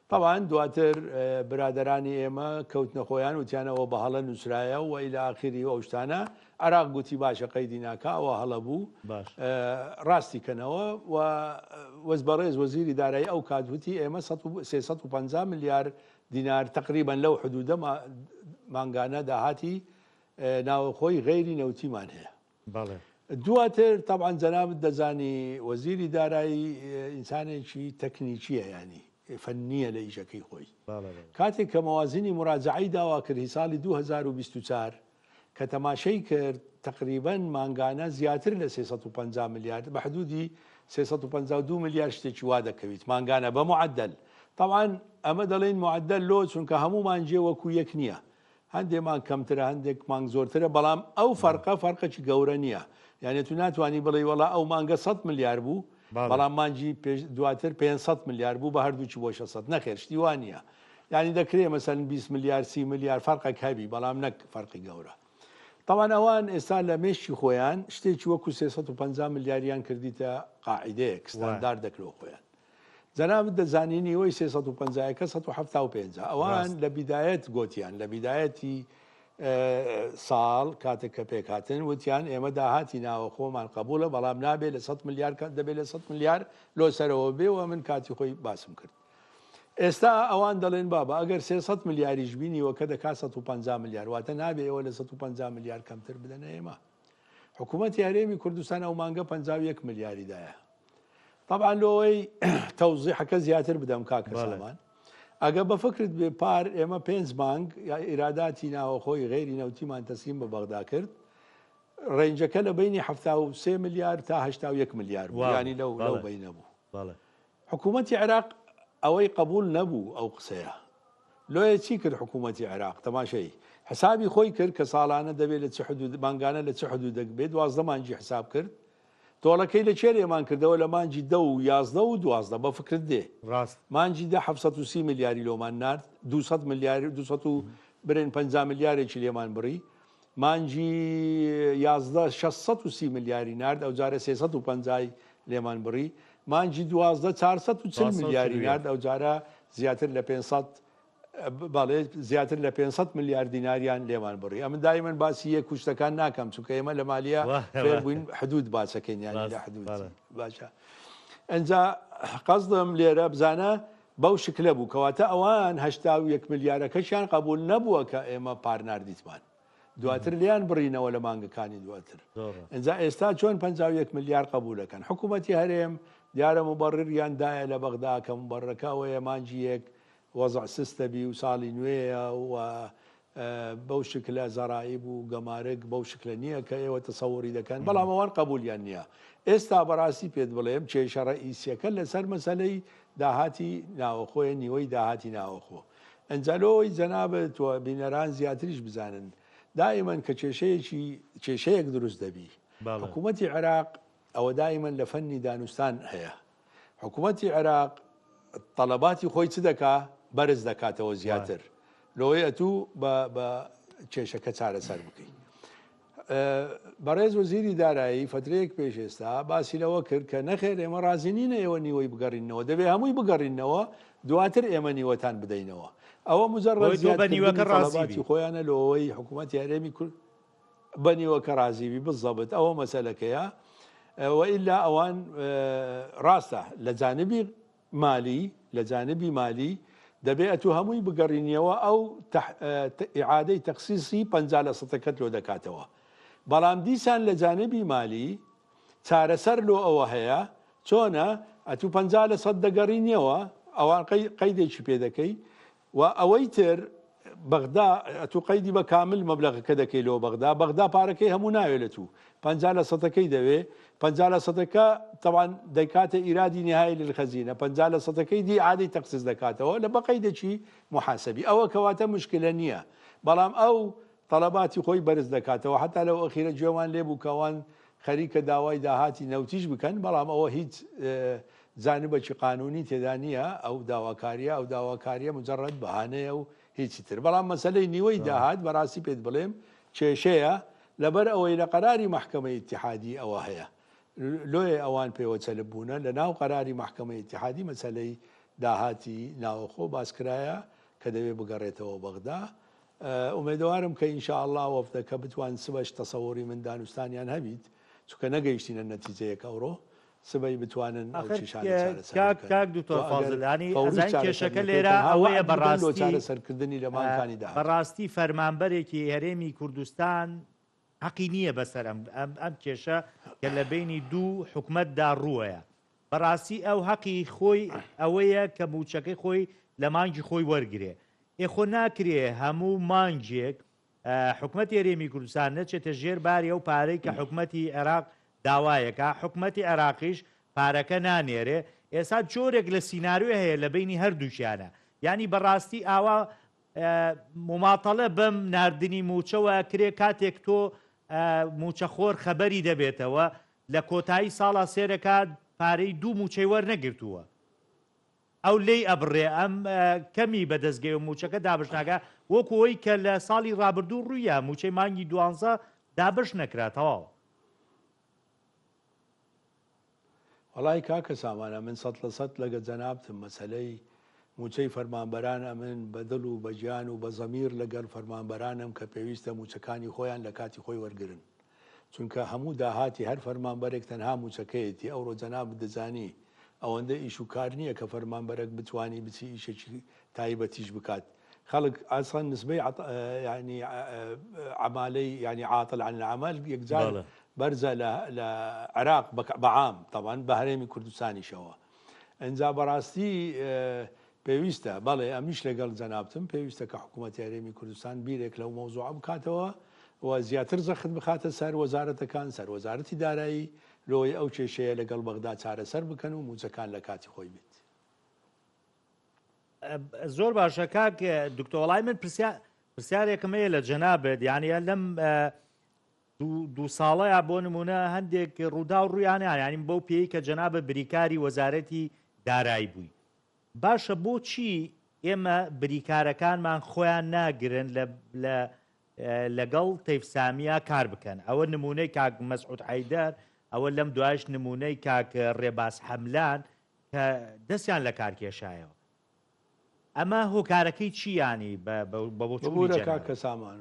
طبعاً دواتر برادرانی ئێمە کەوتنە خۆیان وتیانەوە بە هەڵە نووسرایە و ئیلا ئاخری و ئەو شتانە عراق گوتی باشە قەیدی ناکا ئەوە هەڵە بوو ڕاستی کەنەوە و وەزبەڕێز وەزیری دارایی ئەو کاتوتی ئێمە 350 میلیارد دینار تقریبان لەو حدودە مانگانە داهاتی ناوەخۆی غەیری نەوتیمان هەیە دواتر طبعاً جەنابەت دەزانی وەزیری دارایی ئینسانێکی تەکنیکیە ینی فەنیە لە ئیشەکەی خۆی کاتێک کە مەوازینی مراجعەی داوا کردی ساڵی 2024 کە تەماشەی کرد تقریبا مانگانە زیاتر لە 350 میلیارد بە حدودی 352 میلیارد شتێکی وا دەکەویت مانگانە بە معدل طبعاً ئەمە دەڵێن معدل لۆ چونکە هەموو مانجێ وەکو یەک نییە هەندێکمان کەمترە هەندێک مانگ زۆرترە بەڵام ئەو فەرقەکی گەورە نییە یعنی تو ناتوانانی بڵێ وەڵا ئەو مانگە 100 میلیارد بوو بەڵام مانجی دواتر 500 میلیارد بوو بە هەردووچی بۆ 600 نەخێر شتی وان نییە یعنی دەکرێت مەسەن 20 میلیارد 30 میلیارد فەرقێک هەبی بەڵام نەک فەرقی گەورە طبعاً ئەوان ئێستا لە مێشتی خۆیان شتێکی وەکو 350 میلیاریان کردیتە قاعیدەیەک ستاندارد دەکرێت خۆیان جەنابەت دەزانینی ئەوەی 350 175 ئەوان لە بیدایەت گوتیان لە بیدایەتی ساڵ کاتێک کە پێکهاتن وتیان ئێمە داهاتی ناوەخۆمان قبولە بەڵام نابێت لە 100 میلیارد دەبێت لە 100 میلیارد لۆ سەرەوە بێەوە من کاتی خۆی باسم کرد ئێستا ئەوان دەڵێن بابە ئەگەر 300 میلیاریش بینیوە کە دەکات 150 میلیارد واتە نابێت ئەوە لە 150 میلیارد کەمتر بدەنە ئێمە حکوومەتی هەرێمی کوردستان ئەو مانگە 51 میلیاریدایە طبعاً لۆی تەوزیحەکە زیاتر بدەم کاکە سامان ئەگە بە فکرت بێ پار ئێمە 5 مانگ یا ئیراداتی ناوەخۆی غەیری نەوتیمان تەسلیم بە بەغدا کرد ڕێنجەکە لە بینی 73 میلیارد تا 81 میلیارد ینی لەو بینە بوو حکوومەتی عێراق ئەوەی قبول نەبوو ئەو قسەیە لۆیە چی کرد حکوومەتی عێراق تەماشەی حسابی خۆی کرد کە ساڵانە دەبێت لە چ حدود مانگانە لە چ حدودێک بێت 12 مانجی حساب کرد تۆڵەکەی لە چێرێمان کردەوە لە مانجی 10 و 11 و 12 بە فکرت دێ مانجی 730 میلیاری لۆمان نرد 200 میلیاری 200 برێن 50 میلیارێکی لێمان بڕی مانجی 11 630 میلیاری نرد ئەو جارە 350 لێمان بڕی مانجی 12 440 میلیاری نرد ئەو جارە زیاتر لە 500 باڵێ زیاتر لە 500 میلیارد دیناریان لێمان بڕی ئەمە دایمەن باسی یە کوشتەکان ناکەم چونکە ئێمە لە مالیە فێر بووین حدود باسەکەین یانی لە حدود باشە ئەنجا قەزدم لێرە بزانە بەو شکلە بوو کەواتە ئەوان 81 میلیارەکەشیان قبول نەبووە کە ئێمە پار ناردیتمان دواتر لیان بڕینەوە لە مانگەکانی دواتر ئەنجا ئێستا چۆن 51 میلیارد قبولەکەن حکوومەتی هەرێم دیارە مبەڕریان دایە لە بەغدا کە مبەڕەکە ئەوەیە مانجی یەک وەزع سستەبی و ساڵی نوێیە و بەو شکلە زەرائب و گەمارک بەو شکلە نییە کە ئێوە تەسەووری دەکەن بەڵام ئەوان قبولیان نییە. ئێستا بەڕاستی پێت بڵێم کێشە ڕئیسیەکە لەسەر مەسەلەی داهاتی ناوەخۆیە نیوەی داهاتی ناوەخۆ. ئەنجەلۆی جەنابەت و بینەران زیاتریش بزانن دائیمەن کە کێشەیەک دروست دەبی. حکوومەتی عێراق ئەوە دائیمەن لە فەنی دانوستان هەیە. حکوومەتی عێراق تەڵەباتی خۆی چ دەکا بەرز دەکاتەوە زیاتر لەوەی ئەتوو بە کێشەکە چارەسەر بکەین. بەڕێز وەزیری دارایی فترەیەک پێش ئێستا باسی لەوە کرد کە نەخێر ئێمە ڕازینینە ئێوە نیوەی بگەڕینەوە دەبێ هەمووی بگەڕینەوە دواتر ئێمە نیوەتان بدەینەوە. ئەوە مجەڕەد بەنیوەکە ڕازی خۆیانە لەوەی حکوومەتی هەرێمی کورد بەنیوەکە ڕازیبی بزەبت ئەوە مەسەلەکەیە. وئیلا ئەوان ڕاستە لە جانبی مالی دەبێ ئەتوو هەمووی بگەڕینیەوە ئەو ئیعادەی تەخسیسی 50% لۆ دەکاتەوە. بەڵام دیسان لە جانبی مالی چارەسەر لۆ ئەوە هەیە چۆنە ئەتوو 50% دەگەڕینیەوە ئەوان قەیدێکی پێ دەکەی و ئەوەی تر بەغدا ئەتوو قەیدی بە کامل مەبلەغەکە دەکەی لەوە بەغدا پارەکەی هەموو ناوێت لە تو 50%ەکەی دەوێ 50%ەکە تەوان دەکاتە ئیرادی نهایی للخەزینە 50%ەکەی دی عادەی تەخسیس دەکاتەوە لە بە قەیدێکی محاسبی ئەوە کەواتە مشکلە نییە. بەڵام ئەو تەڵەباتی خۆی بەرز دەکاتەوە حتا لەو ئەخیرە گوێمان لێبوو کەوان خەریکە داوای داهاتی نەوتیش بکەن بەڵام ئەوە هیچ جانبەکی قانونی تێدا نییە ئەو داواکاریە مجەڕەد بەهانەیە و هیچی تر. بەڵام مەسەلەی نیوەی داهات بەڕاستی پێت بڵێم کێشەیە لەبەر ئەوەی لە قەراری محکەمەی ئیتیحادی ئەوە هەیە لۆی ئەوان پێوە چەلبوونە لە ناو قەراری محکەمەی ئیتیحادی مەسەلەی داهاتی ناوەخۆ باسکرایە کە دەوێت بگەڕێتەوە بەغدا. ئومێدوارم کە ئینشاءالله وەفتەکە بتوان سبەش تەسەووری من دانوستانیان هەبیت چونکە نەگەیشتینە نەتیجەیەک ئەوڕۆ سبەی بتوانن کاک دوکتۆر فازڵانی ئەزای کێشەکە لێرە ئەوەیە بەڕاستی سەرکردنی لەمانکانیدا بەڕاستی فەرمانبەرێکی هەرێمی کوردستان حەقی نییە بەسەر ئەم کێشە کە لە بینی دوو حکومەتدا ڕووەیە. بەڕاستی ئەو حەقی خۆی ئەوەیە کە موچەکەی خۆی لە مانگی خۆی وەرگێ. ئێخۆ ناکرێ هەموو مانگێک حکومەتی هەرێمی کوردستان نەچێتە ژێر باری ئەو پارەی کە حکومەتی عێراق داوایەکە حکومەتی عێراقیش پارەکە نانێرێ. ئێستا جۆرێک لە سیناریۆ هەیە لە بینی هەردووشیانە ینی بەڕاستی ئاوا مماتەڵە بەم ناردنی موچەوە کرێ کاتێک تۆ موچەخۆر خەبەری دەبێتەوە لە کۆتایی ساڵا سێرەکات پارەی دوو موچەی وەرنەگرتووە ئەو لێی ئەبڕێ ئەم کەمی بەدەستگەی و موچەکە دابش ناکە وەکوەوەی کە لە ساڵی ڕابردوو ڕوویە موچەی مانگی 12 دابش نەکراتەوە. وڵای کاکە سامانە من 100% لەگە جەنابتم مەسەلەی موچەی فەرمانبەران ئەمن بە دڵ و بە گیان و بە زەمیر لەگەڵ فەرمانبەرانم کە پێویستە موچەکانی خۆیان لە کاتی خۆی وەرگرن چونکە هەموو داهاتی هەر فەرمانبەرێک تەنها موچەکەیەتی ئەوڕۆ جەناب دەزانی ئەوەندە ئیش و کار نییە کە فەرمانبەرێک بتوانی بچی ئیشێکی تایبەتیش بکات. خەڵک ئاسان نسبەی ینی عمالەی ینی عاتڵ عن العمل یەکجار بەرزە لە عێراق بەعام طبعاً بە هەرێمی کوردستانیشەوە. ئەنجا بەڕاستی پێویستە بەڵێ ئەمیش لەگەڵ جەنابتم پێویستە کە حکوومەتی هەرێمی کوردستان بیرێک لەو مەوزوعە بکاتەوە و زیاتر زەخت بخاتە سەر وەزارەتەکان سەر وەزارەتی دارایی لۆی ئەو کێشەیە لەگەڵ بەغدا چارەسەر بکەن و موچەکان لە کاتی خۆی بیت. زۆر باشە کاک دکتۆر وەڵای من پرسیارێکم هەیە لە جەنابێت یعنی لەم دوو ساڵەیە بۆ نمونە هەندێک ڕوودا و ڕوویانیان ینی بەو پێی کە جەنابە بریکاری وەزارەتی دارایی بووی. باشە بۆچی ئێمە بریکارەکانمان خۆیان ناگرن لەگەڵ تەیفسامیا کار بکەن؟ ئەوە نمونەی کاک مەسعود حەیدەر ئەوە لەم دوایش نمونەی کاک ڕێباز حەملان کە دەستیان لە کار کێشایەوە. ئەمە هۆکارەکەی چیانی بەبوورە کاکە سامان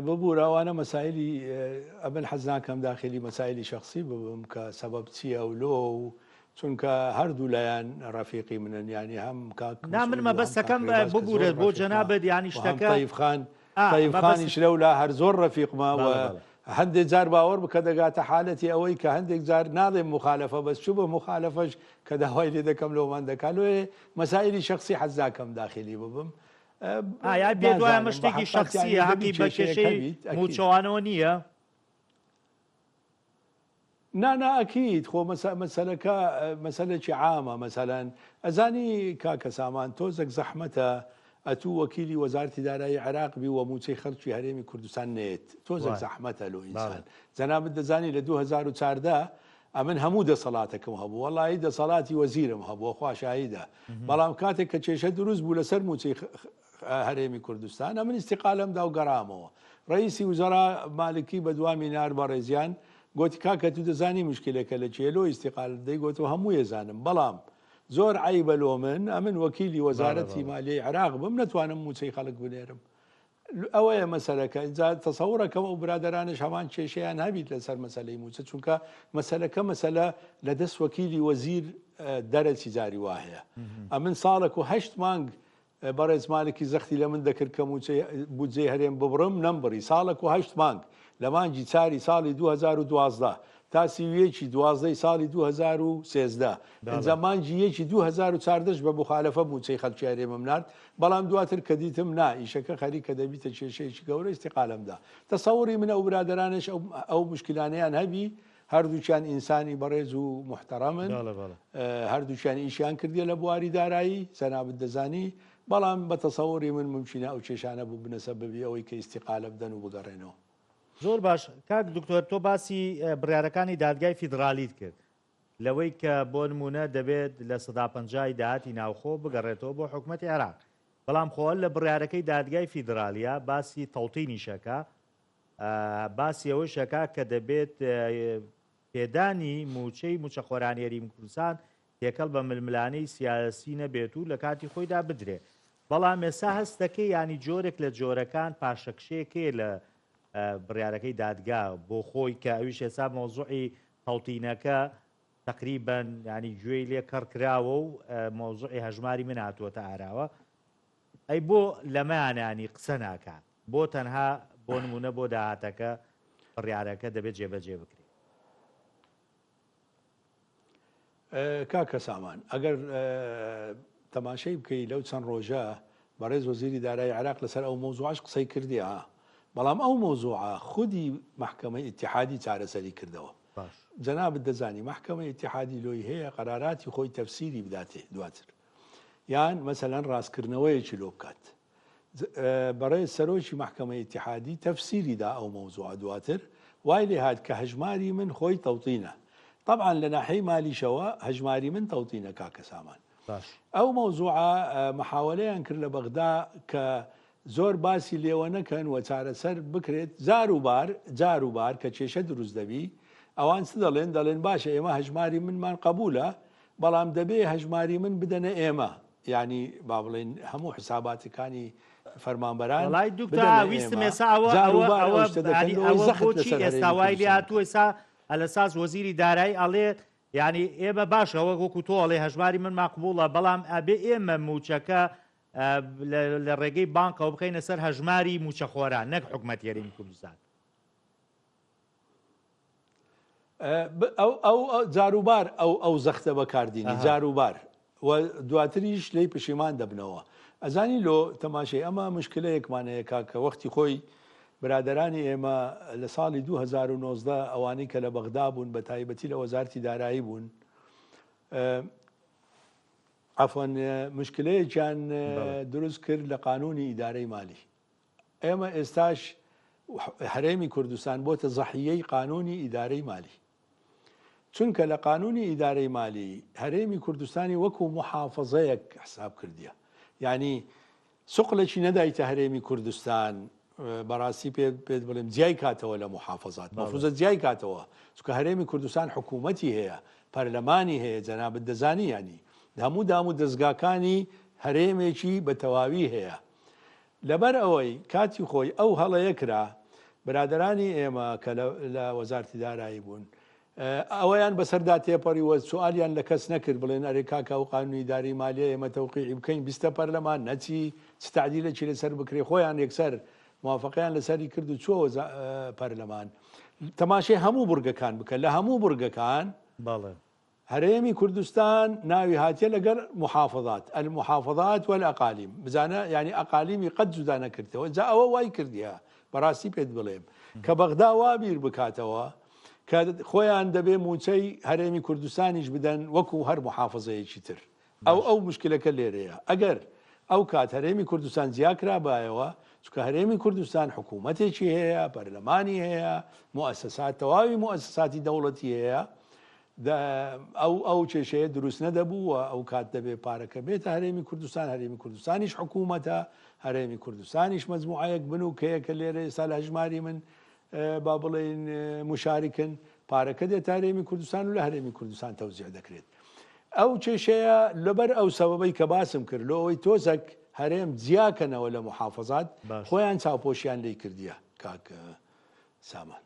ببوورەوانە مەسایلی ئەبن حەز ناکەم داخلی مەسایلی شخصی ببم کە سەبەب چییە و لۆ و چونکە هەردوو لایەن ڕەفیقی منن ینی هەم کاک من مەبەستەکەم ببوورێت بۆ جەنابەت ینی شتەکە تەیفخانیش لەولا هەر زۆر ڕەفیقمە و هەندێک جار باوەڕ بکە دەگاتە حالەتی ئەوەی کە هەندێک جار ناڵێم مخالەفە بەس چوو بە مخالەفەش کە داوای لێ دەکەم لەومان دەکات لێ مەسائلی شخصی حەزاکەم داخلی ببم ئایا بێ دوایە مشتێکی شخصیە حەقی بە کێشەی موچەوانەوە نییە؟ نانا خۆ مەسەلەکە مەسەلەکی عامە مەسەلەن ئەزانی کاکە سامان تۆزێک زەحمەتە ئەتوو وەکیلی وەزارەتی دارایی عێراق بی وە موچەی خەڵکی هەرێمی کوردستان نێت تۆزێک زەحمەتە لۆ ئینسان جەنابەت دەزانی لە 2014 ئەمن هەموو دەسەڵاتێکم هەبوو وەڵی دەسەڵاتی وەزیرم هەبووە خواشاییدا بەڵام کاتێک کە کێشە دروست بوو لەسەر موچەی هەرێمی کوردستان ئەمن ئیستیقالەمدا و گەڕامەوە ڕئیسی وزەرا مالکی بە دوامی نار بەڕێزیان گوتی کاکە تو دەزانی مشکلەکە لە چێلۆ ئیستیقال دەیگوتەوە هەموو ێزانم بەڵام زۆر عیبە لۆ من ئەمن وەکیلی وەزارەتی مالیەی عێراق بم نەتوانم موچەی خەڵک بنێرم ئەوەیە مەسەلەکە ئینجا تەسەوڕەکەم ئەو برادرانش هەمان کێشەیان هەبیت لەسەر مەسەلەی موچە چونکە مەسەلەکە مەسەلە لە دەست وەکیلی وەزیر دەرەچی جاری وا هەیە ئەمن ساڵێک و 8 مانگ بەڕێز مالکی زەختی لە من دەکرد کە بودجێ هەرێم ببڕم نەمبڕی ساڵێک و 8 مانگ لە مانگی چاری ساڵی 2012 تا سیویەکی 12 ساڵی 2013 ئەنجامانجی یەکی 2014 بە مخالەفە موچەی خەڵکی هەرێمم نرد بەڵام دواتر کە دیتم نا ئیشەکە خەریکە دەبیتە کێشەیەکی گەورە ئیستیقالەمدا تەسەوری منە ئەو برادرانش ئەو مشکلانەیان هەبی هەردووچیان ئینسانی بەڕێز و محتەرەمن هەردووچیان ئیشیان کردیە لە بواری دارایی جەنابەت دەزانی بەڵام بە تەسەوری من ممکنە ئەو کێشانە بوو بنەسە ببی ئەوەی کە ئیستیقالە بدەن و بگەڕێنەوە. زۆر باش کاک دکتۆر تۆ باسی بڕیارەکانی دادگای فیدرالیت کرد لەوەی کە بۆ نمونە دەبێت لە 150 داهاتی ناوخۆ بگەڕێتەوە بۆ حکوومەتی عێراق بەڵام خۆل لە بڕیارەکەی دادگای فیدراالیا باسی تەڵتینی شەکە باسی ئەوەی شەکە کە دەبێت پێدانی موچەی موچەخۆرانی هەرێمی کوردستان تێکەڵ بە ململانەی سیاسی نەبێت و لە کاتی خۆیدا بدرێت بەڵام ئێستا هەستەکەی ینی جۆرێک لە جۆرەکان پاشەکشەیەکێ لە بڕیارەکەی دادگا بۆ خۆی کە ئەویش ێستا مۆزوعی تەڵتینەکە تقریبان ینی گوێی لێ کەڕکراوە و مۆزوعی هەژماری من هاتووەتە ئاراوە ئەی بۆ لەمایانانی قسە ناکات بۆ تەنها بۆ نمونە بۆ داهاتەکە بڕیارەکە دەبێت جێبەجێ بکرێت. کاکە سامان ئەگەر تەماشەی بکەی لەو چەند ڕۆژە بەڕێز وەزیری دارایی عێراق لەسەر ئەو مۆزوعش قسەی کردیە بەڵام ئەو مۆزوعە خودی محکەمەی ئیتیحادی چارەسەری کردەوە جەنابەت دەزانی محکەمەی ئیتیحادی لۆی هەیە قەراراتی خۆی تەفسیری بداتێ دواتر یان مەسەلەن ڕاستکردنەوەیەکی لۆ بکات بەڕێز سەرۆکی محکەمەی ئیتیحادی تەفسیری دا ئەو مۆزوعە دواتر وای لێ هات کە هەژماری من خۆی تەوتینە طبعا لە ناحەی مالیشەوە هەژماری من تەوتینە کاکە سامان ئەو مۆزوعە محاولەیان کرد لە بەغدا کە زۆر باسی لێوە نەکەن و چارەسەر بکرێت جار و بار کە کێشە دروست دەبی ئەوان چ دەڵێن باشە ئێمە هەژماری منمان قبولە بەڵام دەبێ هەژماری من بدەنە ئێمە یعنی با بڵێن هەموو حساباتەکانی فەرمانبەران وڵای دوکتۆر ویستم ئێستا بۆچی ئێستا وای لێ هاتووە ئێستا ئەلەساس وەزیری دارایی ئەڵێ ینی ئێمە باشە وەکو تۆ ئەڵێ هەژماری من ماقبوڵە بەڵام ئەبێ ئێمە موچەکە لە ڕێگەی بانکەوە بخەینە سەر هەژماری موچەخۆران نەک حکوومەتی هەرێمی کوردستان ئەو جاروبار ئەو زەختە بەکاردینی جاروبار و دواتریش لی پشیمان دەبنەوە ئەزانی لۆ تەماشای ئەمە مشکلەیەکمانەیە کاکە وەختی خۆی برادرانی ئێمە لە ساڵی 2019 ئەوانەی کە لە بەغدا بوون بە تایبەتی لە وەزارەتی دارایی بوون عفوان مشکلەیەکیان دروست کرد لە قانونی ئیدارەی مالی ئێمە ئێستاش هەرێمی کوردستان بۆتە زەحیەی قانونی ئیدارەی مالی چونکە لە قانونی ئیدارەی مالی هەرێمی کوردستانی وەکو محافەزەیەک حساب کردیە یعنی سوقلێکی نەدایتە هەرێمی کوردستان بەڕاستی پێت بڵێم جیای کاتەوە لە محافەزات مەفروزە جیای کاتەوە چونکە هەرێمی کوردستان حکوومەتی هەیە پەرلەمانی هەیە جەنابەت دەزانی ینی هەموو دەستگاکانی هەرێمێکی بە تەواوی هەیە لەبەر ئەوەی کاتی خۆی ئەو هەڵەیە کرا برادرانی ئێمە کە لە وەزارەتی دارایی بوون ئەوەیان بەسەردا تێپەڕی وە سوالیان لە کەس نەکرد بڵێن ئەرێ کاکە و قانونی ئیداری مالیە ئێمە تەوقیعی بکەین 20 پەرلەمان نەچی چ تعدیلێکی لەسەر بکرێ خۆیان یەکسەر موافقیان لەسەری کرد و چوە پەرلەمان تەماشای هەموو بورگەکان بکە لە هەموو بورگەکان هەرێمی کوردستان ناوی هاتیە لەگەر محافظات المحافظات والأقاليم بزانە ینی ئەقالیمی قەت جودا نەکردەوە جا ئەوە وای کردیە بەڕاستی پێت بڵێم کە بەغدا وا بیر بکاتەوە کە خۆیان دەبێ موچەی هەرێمی کوردستانیش بدەن وەکو هەر محافظەیەکی تر ئەو مشکلەکە لێرەیە ئەگەر ئەو کات هەرێمی کوردستان زیاکرا بایەوە چکە هەرێمی کوردستان حکوومەتێکی هەیە پەرلەمانی هەیە مؤسسات تەواوی مؤسساتی دەوڵەتی هەیە ئەو کێشەیە دروست نەدەبووە ئەو کات دەبێ پارەکە بێتە هەرێمی کوردستان هەرێمی کوردستانیش حکوومەتە هەرێمی کوردستانیش مەجموعەیەک بن و کەیەکە لێرە ئێستا لە هەژماری من با بڵێن مشارکن پارەکە دێت هەرێمی کوردستان و لە هەرێمی کوردستان تەوزیع دەکرێت ئەو کێشەیە لەبەر ئەو سەبەبەی کە باسم کرد لەوەی تۆزێک هەرێم جیاکەنەوە لە محافظات خۆیان چاوپۆشیان لی کردیە کاک سامان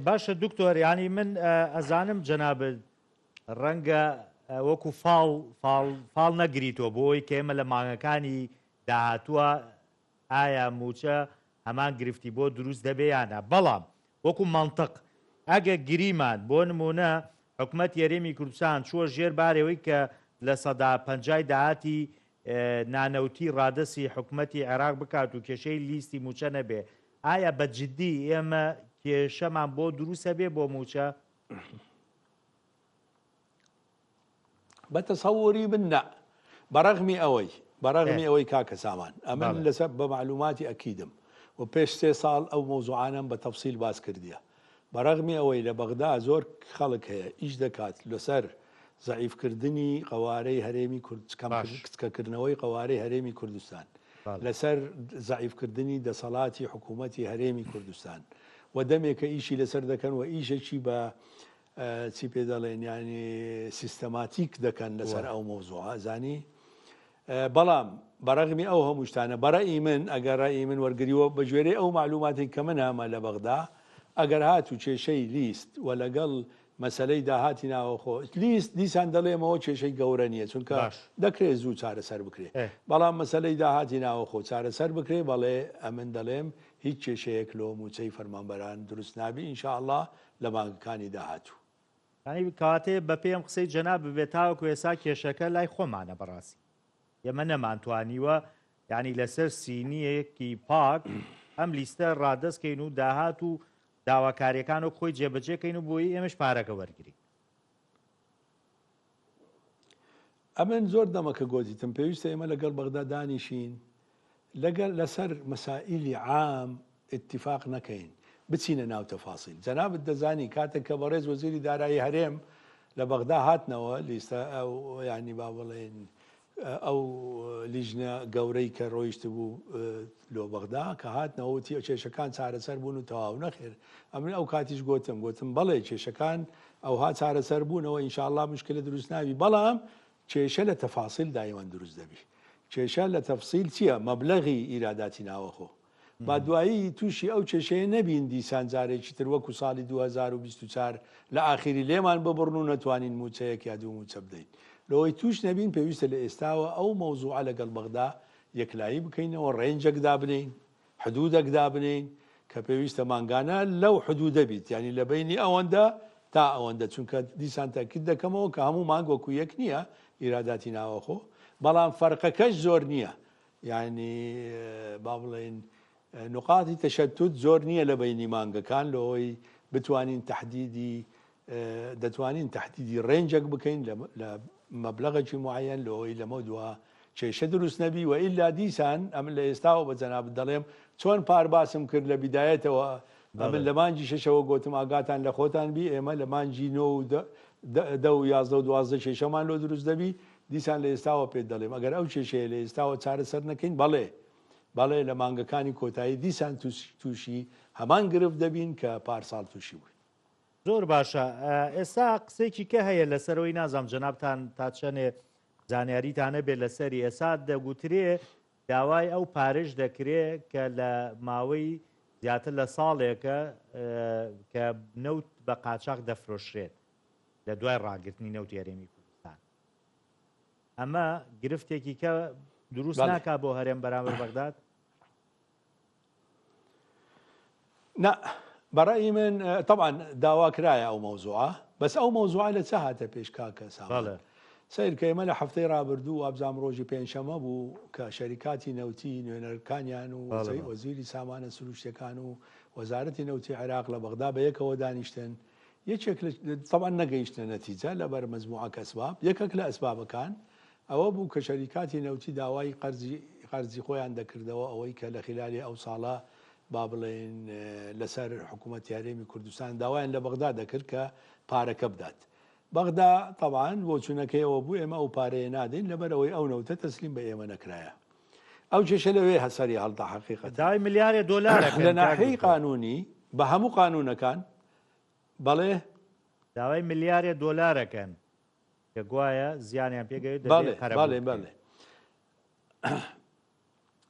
باشە دکتۆر ینی من ئەزانم جەناب ڕەنگە وەکو فاڵ نەگریتەوە بۆی کە ئێمە لە مانگەکانی داهاتووە ئایا موچە هەمان گرفتی بۆ دروست دەبێیانە بەڵام وەکو منطق ئەگە گریمان بۆ نمونە حکوومەت یاریمی کوردستان چووە ژێر بارەوەی کە لە سەدا 50 داهاتی نانەوتی ڕادەسی حکوومەتی عێراق بکات و کێشەی لیستی موچە نەبێ ئایا بە جددی ئێمە کێشەمان بۆ دروستە بێ بۆ موچە بە تەسەووری بنە بەڕەغمی ئەوەی کاکە سامان ئەمن لەسەر بە معلوماتی ئەکیدم و پێش 3 ساڵ ئەو مۆزوعانم بە تەفسیل باس کردیە بەڕەغمی ئەوەی لە بەغدا زۆر خەڵک هەیە ئیش دەکات لەسەر زەعیفکردنی قەوارەی هەرێمی کچکەکردنەوەی قەوارەی هەرێمی کوردستان لەسەر زەعیفکردنی دەسەڵاتی حکوومەتی هەرێمی کوردستان و دەمێکە ئیشی لەسەر دەکەن و ئیشێکی بە چی پێ دەڵێن ینی سیستەماتیک دەکەن لەسەر ئەو مۆزوعە زانی بەڵام بەڕەغمی ئەو هەمووشتانە بەڕێی من ئەگەر ڕێی من وەرگریوە بە ژێرەی ئەو معلوماتی کە من هەمە لە بەغدا ئەگەر هاتوو کێشەی لیست و لەگەڵ مەسلەی داهاتی ناوەخۆ لیست دیسان دەڵێمەوە کێشەی گەورە نییە چونکە دەکرێت زوو چارەسەر بکرێت بەڵام مەسلەی داهاتی ناوەخۆ چارەسەر بکرێ بەڵێ ئەمن دەڵێم هیچ کێشەیەک لۆ موچەی فەرمانبەران دروست نابی ئینشاءالله لە مانگەکانی داهاتوو ینی کاتێ بە پێم قسەی جەناب ببێت تاوەکو ئێستا کێشەکە لای خۆمانە بەڕاستی ئێمە نەمانتوانیوە ینی لەسەر سینیەکی پاک ئەم لیستە ڕادەستکەین و داهات و داواکاریەکان و خۆی جێبەجێکەین و بۆی ئێمەش پارەکە وەرگری ئەمن زۆر دەمەکە گۆزیتم پێویستە ئێمە لەگەڵ بەغدا دانیشین لەگەڵ لەسەر مەسائیلی عام اتفاق نەکەین بچینە ناو تەفاسیل جەنابەت دەزانی کاتێک کە بەڕێز وەزیری دارایی هەرێم لە بەغدا هاتنەوە لیستە ئەو ینی با بڵێن ئەو لیژنە گەورەی کە ڕۆیشت بوو لۆ بەغدا کە هاتنەوە کێشەکان چارەسەر بوون و تەواو نەخێر ئەمن ئەو کاتیش گوتم بەڵێ کێشەکان ئەوها چارەسەر بوونەوە ئینشاءالله مشکلە دروست نابی بەڵام کێشە لە تەفاسیل دایوان دروست دەبی کێشە لە تەفسیل چییە مەبلەغی ئیراداتی ناوەخۆ با دوایی تووشی ئەو کێشەیە نەبین دیسان جارێکی تر وەکو ساڵی 2024 لە ئاخری لێمان ببڕن و نەتوانین موچەیەک یا دوو موچە بدەین لەوەی توش نەبین پێویستە لە ئێستاوە ئەو مەوزوعە لەگەڵ بەغدا یەکلایی بکەینەوە ڕێنجێکدا بنین حدودێکدا بنین کە پێویستە مانگانە لەو حدودە بیت ینی لە بینی ئەوەندە تا ئەوەندە چونکە دیسان تاکید دەکەمەوە کە هەموو مانگ وەکو یەک نییە ئیراداتی ناوەخۆ بەڵام فەرقەکەش زۆر نییە یعنی با بڵێن نقاتی تەشەدد زۆر نییە لە بینی مانگەکان لەوەی بتوانین دەتوانین تهدیدی ڕێنجێک بکەین لە مەبلەغێکی معەن لەوەی لەمە دووە کێشە دروست نەبی و ئیلا دیسان ئەم لە ئێستاوە بە جەنابەت دەڵێم چۆن پارباسم کرد لە بیدایەتەوە من لە مانجی شەشەوە گوتم ئاگاتان لە خۆتان بی ئێمە لە مانجی 9 و 11 و 12 کێشەمان لۆ دروست دەبی دیسان لە ئێستاوە پێت دەڵێم ئەگەر ئەو کێشەیە لە ئێستاوە چارەسەر نەکەین بەڵێ لە مانگەکانی کۆتایی دیسان تووشی هەمان گرفت دەبین کە پارساڵ تووشی بووین زۆر باشە ئێستا قسێکی کە هەیە لەسەرەوەی نازام جەنابتان تا چەنێ زانیاریتانە بێت لەسەری ئێستا دەگوترێ داوای ئەو پارێژ دەکرێت کە لە ماوەی زیاتر لە ساڵێکە کە نەوت بە قاچاق دەفرۆشرێت لە دوای ڕاگررتنی نەوت یاریمی کوردستان ئەمە گرفتێکی کە دروست ناکا بۆ هەرێم بەرامبەر بەغداد لا برأيي من طبعا داوا كراية أو موضوعة بس أو موضوعة لتساهات بيش كاكا سامان سير كيما لحفتي رابردو وابزام روجي بين شمابو كشركاتي نوتي نوينركانيان وزيري سامان سلوشتي كانوا وزارتي نوتي عراق لبغداد بيك ودانيشتن يشكل طبعا نقيشنا نتيجة لبر مجموعة كأسباب يكك لأسباب كان أو أبو كشركاتي نوتي داواي قرزي خوي عندك دواء أويك لخلال أو صالة بابلين لسر حكومة هرمي كردستان داوين لبغداد ذكر كبارك بدات بغداد طبعا وشنكي وابو اما او باري نادين لبروي او نوته تسليم بايما نكرايا او شلوي هسري هالطا حقيقه داي مليار دولار لناحي قانوني بهمو قانون كان بله داوي مليار دولار كان يقوايا زيان بيجي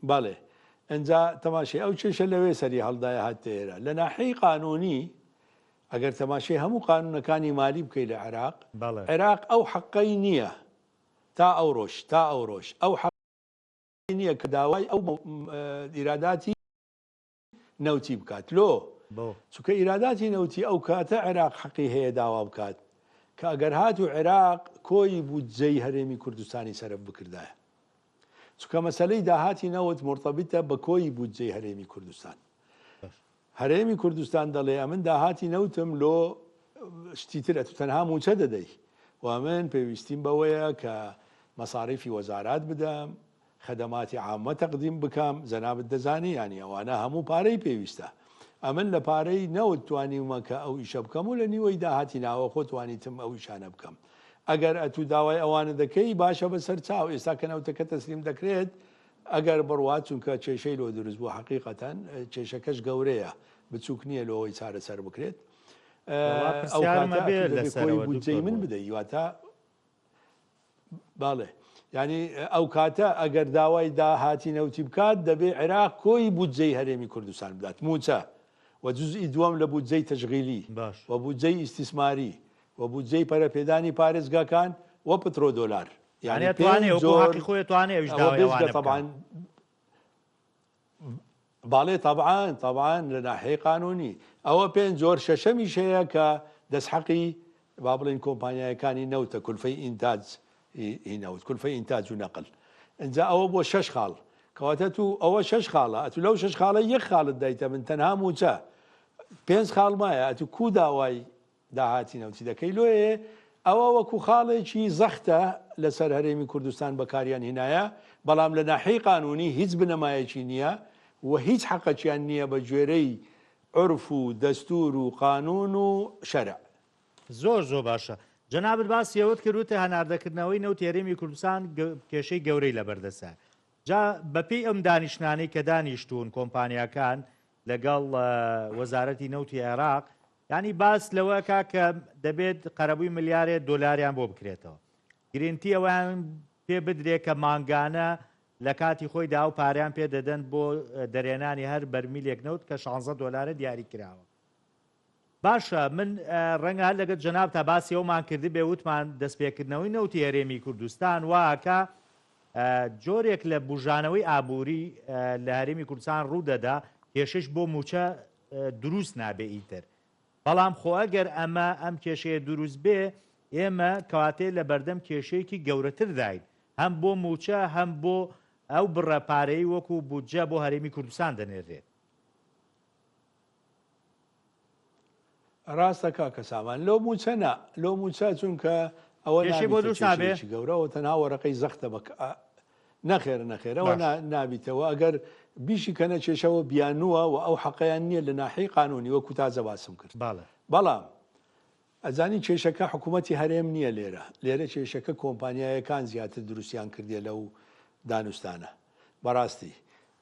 بله انجا تماشي او شلوي سري هالداي هاتيرا لناحي قانوني اگر تماشي همو قانون كان مالي بكي العراق عراق او حقينيه تا اوروش او حقينيه كداواي او اراداتي نوتي بكات لو سو كإراداتي نوتي او كاتا عراق حقي هي داوا بكات كاگر هاتو عراق كوي بوجي هرمي كردستاني سرب بكردايا سو كمسألة داهاتي نوت مرتبطة بكوي بوجي هرمي كردستان هرمي كردستان دلي امن داهاتي نوتم لو اشتيتر تنها مجددي ومن بيستين بويا كمصاريف وزارات بدم خدمات عامة تقديم بكم زناب الدزاني يعني وانا همو باري بيستا امن لباري نوت تواني مكا او يشبكم ولني ويداهاتي ناو خوتواني تم او يشان بكم اگر اتو داوي اوان ذكي باشا بسرتاو اسا كانوا تسليم دكريت اگر بروات چونکە چێشەی لۆ دروست بوو حقیقەتەن چێشەکەش گەورەیە بچووک نییە لەوەی چارە سەر بکرێت ئەو بودجەی من بدەی واتە باڵێ ینی ئەو کاتە ئەگەر داوای داهاتی نەوتی بکات دەبێ عێراق کۆی بودجەی هەرێمی کوردستان بدات موچە و جزئی دووەم لە بودجەی تەشغیلی و بودجەی ئیستیسماری و بودجەی پەرەپێدانی پارێزگاکان و پترۆ دۆلار يعني تواني وحقي خويا تواني وش داوي طبعا بالي طبعا لناحية قانوني او بين زور ششمي شيء كدس حقي بابلين كومبانيا كان نوته كل في انتاج ينوت كل في انتاج ونقل انزا او بو ششخال كواتتو او ششخاله اتو لو ششخاله يخال دايته من تنها موجه بينس خال ما اتو كو داواي داهاتي نوتي دكيلو او وكو خالي زخته لسر هرمي كردستان بكاريان هنايا بلام لناحي قانوني هيز بنمايشي نيه وهيز حقا نيه بجويري عرف ودستور وقانون وشرع زور باشا جناب الباس يوت كروته هناردكردنەوەی نەوت هەرێمی کوردستان کێشەی گەورەی لەبەردەسە جا بەپێی ئەم دانیشتانەی کە دانیشتوون کۆمپانیاکان لەگەڵ وەزارەتی نەوتی عێراق ینی باس لەوەکە کە دەبێت قەرەبووی ملیارێ دۆلاریان بۆ بکرێتەوە گرنتی ئەویان پێ بدرێ کە مانگانە لە کاتی خۆی دا و پاریان پێ دەدەن بۆ دەرێنانی هەر بەرمیلێک نەوت کە 16 دۆلارە دیاری کراوە باشە من ڕەنگە هەر لەگەڵ جەناب تا باسی ئەومان کردی بێ وتمان دەستپێکردنەوەی نەوتی هەرێمی کوردستان واکە جۆرێک لە بژانەوەی ئابووری لە هەرێمی کوردستان ڕوودەدا کێشش بۆ موچە دروست نابێ ئیتر بەڵام خۆ ئەگەر ئەم کێشەیە دروست بێ ئێمە کەواتێ لە بەردەم کێشەیەکی گەورەتر داین هەم بۆ موچە هەم بۆ ئەو بڕەپارەی وەکو بودجە بۆ هەرێمی کوردستان دەنێرێت ڕاستە کاکە سامان لۆ موچە نا لۆ موچە چونکە ئەوە بۆ دروست نابێ گەورەوە تەنها وەرەقەی زەختە نەخێرەوە نابیتەوە ئەگەر بیشی کەنە کێشەوە بیانووە و ئەو حەقەیان نییە لە ناحی قانونی وەکو تازە باسم کرد بەڵام ئەزانی کێشەکە حکوومەتی هەرێم نییە لێرە کێشەکە کۆمپانیایەکان زیاتر دروستیان کردێ لەو دانوستانە بەڕاستی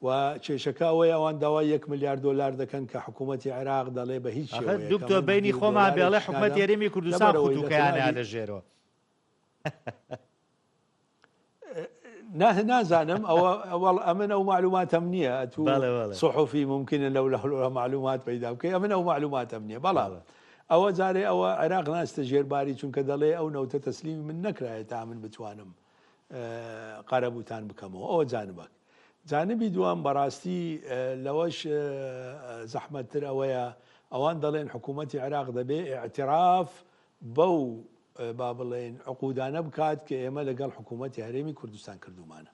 و کێشەکە ئەوەی ئەوان داوای 1 ملیار دۆلار دەکەن کە حکوومەتی عێراق دەڵێ بە هیچ دکتۆر بینی خۆمان بێڵێ حکوومەتی هەرێمی کوردستان خوتوکەیانە لەژێرەوە نازانم ئەمن ئەو معلوماتم نییە تو صحفی ممکنە لەو معلومات پەیدا بکەی ئەمن ئەو معلوماتم نییە بەڵام ئەوە جارێ ئەوە عێراق ناستە ژێرباری چونکە دەڵێ ئەو نەوتە تەسلیمی من نەکرایە تا من بتوانم قەرەبووتان بکەمەوە ئەوە جانبک جانبی دوام بەڕاستی لەوەش زەحمەتتر ئەوەیە ئەوان دەڵێن حکوومەتی عێراق دەبێ ئاعتراف بەو با بڵێن عقودانە بکات کە ئێمە لەگەڵ حکوومەتی هەرێمی کوردستان کردومانە.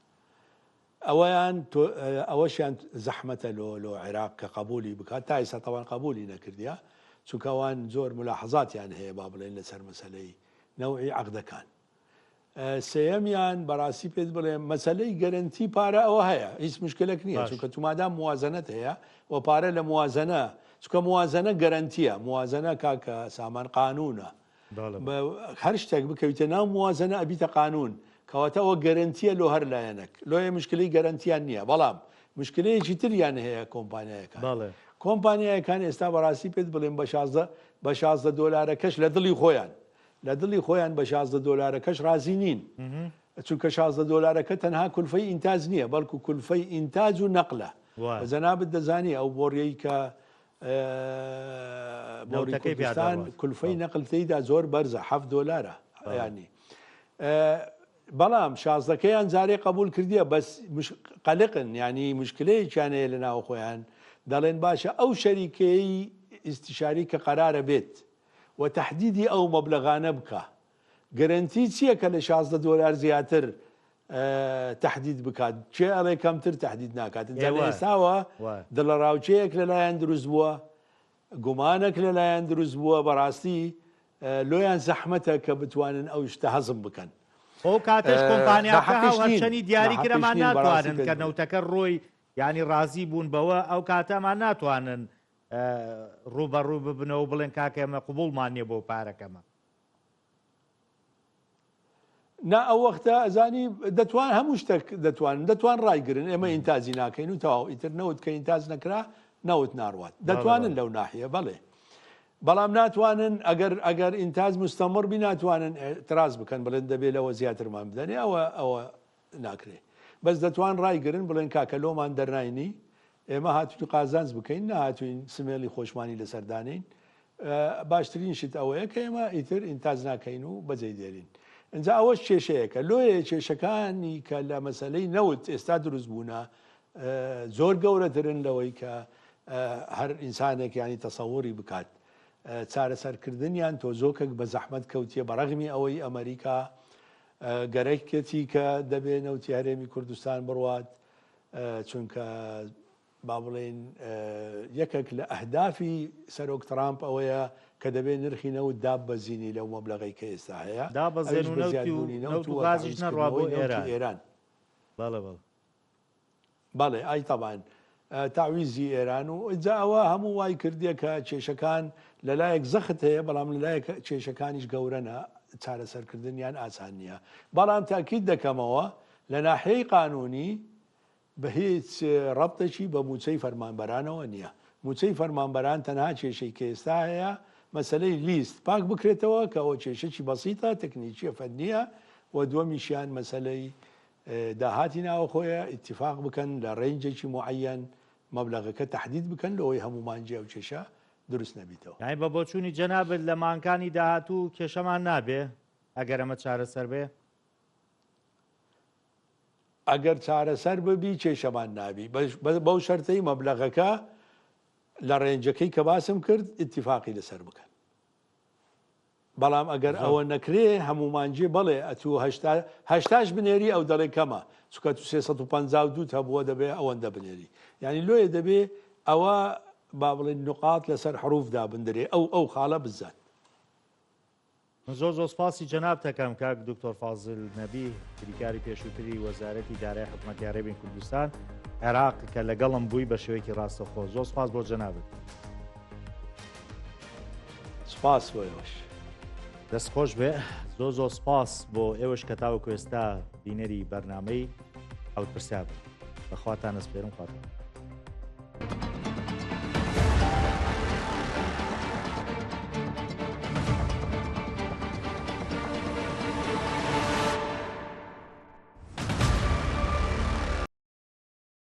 ئەوەشیان زەحمەتە لۆ عێراق کە قبولی بکات تا ئێستا تەوان قبولی نەکردیە چونکە ئەوان زۆر ملاحەزاتیان هەیە با بڵێن لەسەر مەسەلەی نەوعی عەقدەکان. سێەمیان بەڕاستی پێت بڵێم مەسەلەی گەرنتی پارە ئەوە هەیە هیچ مشکلێک نییە چونکە تومادام موازنەت هەیە و پارە لە موازنە چونکە موازنە گەرنتیە موازنە کاکە سامان قانونە هەر شتێک بکەویتە ناو موازنە ئەبیتە قانون کەواتە ئەوە گەرنتیە لۆ هەر لایەنێک لۆیە مشکلەی گەرنتیان نییە بەڵام مشکلەیەکی تریان هەیە کۆمپانیایەکان کۆمپانیایەکان ئێستا بەڕاستی پێت بڵێم بە 16 دۆلارەکەش لە دڵی خۆیان لە دڵی خۆیان بە 16 دۆلارەکەش رازی نین چونکە 16 دۆلارەکە تەنها کولفەی ئینتاج نییە بەڵکو کولفەی ئینتاج و نەقلە بەجەنابەت دەزانی ئەو بۆڕیەی کە بۆڕی کوردستان کولفەی نەقلتەیدا زۆر بەرزە 7 دۆلارە ینی بەڵام 16کەیان جارێ قبول کردیە بەس قەلقن ینی مشکلەیەکیان هەیە لە ناو خۆیان دەڵێن باشە ئەو شەریکەی ئیستیشاری کە قەرارە بێت و تحدیدی ئەو مەبلەغانە بکە گەرنتی چییە کە لە 16 دۆلار زیاتر تحدید بکات چێ ئەڵێ کەمتر تحدید ناکات ئێستاوە دڵە ڕاوچەیەک لەلایەن دروست بووە گومانێک لەلایەن دروست بووە بەڕاستی لۆیان زەحمەتە کە بتوانن ئەو شتە هەزم بکەن ئەو کاتەش کۆمپانیاکە هەڵچەنی دیاری کرەمان ناتوانن کە نەوتەکە ڕۆی ینی ڕازی بوون بەوە ئەو کاتەمان ناتوانن ڕوبەڕوو ببنەوە بڵێن کاکە ئێمە قوبوڵمان نییە بۆ پارەکەمە نا ئەو وەختە ئەزانی دەتوان هەموو شتێک دەتوان ڕایگرن ئێمە ئینتازی ناکەین و تەواو ئیتر نەوت کە ئینتاز نەکرا نەوت ناڕوات دەتوانن لەو ناحیە بەڵێ بەڵام ناتوانن ئەگەر ئینتاز مستەمڕ بی ناتوانن اعتراض بکەن بڵێن دەبێت لەوە زیاترمان بدەنێ ئەوە ناکرێ بەس دەتوان ڕایگرن بڵێن کاکە لۆمان دەرناینی ئێمە هاتووی قازانج بکەین نهاتوین سمێڵی خۆشمانی لەسەردانین باشترین شت ئەوەیە کە ئێمە ئیتر ئینتاز ناکەین و بەجێ دێرین ئەنجا ئەوەش کێشەیەکە لۆیە کێشەکانی کە لە مەسلەی نەوت ئێستا دروست بوونە زۆر گەورەترن لەوەی کە هەر ئینسانێک ینی تەسەووری بکات چارەسەرکردنیان تۆزۆکێک بە زەحمەت کەوتیە بەڕەغمی ئەوەی ئەمریکا گەرەیکێتی کە دەبێت نەوتی هەرێمی کوردستان بڕوات چونکە با بڵێن یەکێک لە ئەهدافی سەرۆک ترامپ ئەوەیە کە دەبێت نرخی نەوت داببەزینی لەو مەبلەغی کە ئێستا هەیە ئێران بەڵێ ئای تەبان تاویزی ئێران و ئجا ئەوە هەموو وای کردیە کە کێشەکان لەلایەک زەخت هەیە بەڵام لەلایەک کێشەکانیش گەورەنە چارەسەرکردنیان ئاسان نییە بەڵام تاکید دەکەمەوە لە ناحیەی قانونی بە هیچ ڕەبتێکی بە موچەی فەرمانبەرانەوە نییە موچەی فەرمانبەران تەنها کێشەی کە ئێستا هەیە مەسلەی لیست پاک بکرێتەوە کە ئەوە کێشەی بەسیتە تەکنیکیە فەنیە و دووەمیشیان مەسلەی داهاتی ناوە خۆیە ئیتیفاق بکەن لە ڕێنجێکی معەن مەبلەغەکە تحدید بکەن لەوەی هەمومانجی ئەو کێشە دروست نەبیتەوە یعنی بە بۆچوونی جەنابەت لە مانکانی داهاتوو کێشەمان نابێ ئەگەر ئەمە چارەسەر بێ ئەگەر چارەسەر ببی کێشەمان نابی بەو شەرتەی مەبلەغەکە لە ڕێنجەکەی کە باسم کرد ئیتیفاقی لەسەر بکەن بەڵام ئەگەر ئەوە نەکرێ هەمومانجێ بڵێ ئەتوو هەشتاش بنێری ئەو دەڵێ کەمە چکە تو 352 هەبووە دەبێ ئەوەندە بنێری ینی لۆیە دەبێ ئەوە با بڵێن نقاط لەسەر حروفدا بندرێ ئەو خاڵە بزات زۆر سپاسی جەناب دەکەم کاک دکتۆر فازل نەبی بریکاری پێشووتری وەزارەتی دارایی حکوومەتی هەرێمی کوردستان عێراق کە لەگەڵم بووی بە شێوەیەکی ڕاستەخۆ زۆر سپاس بۆ جەنابت سپاس بۆ ئێوەش دەستخۆش بێ زۆر سپاس بۆ ئێوەش کە تاوەکو ئێستا بینەری بەرنامەی ئەوت پرسیار بخواتان ئەسپێرم خواتان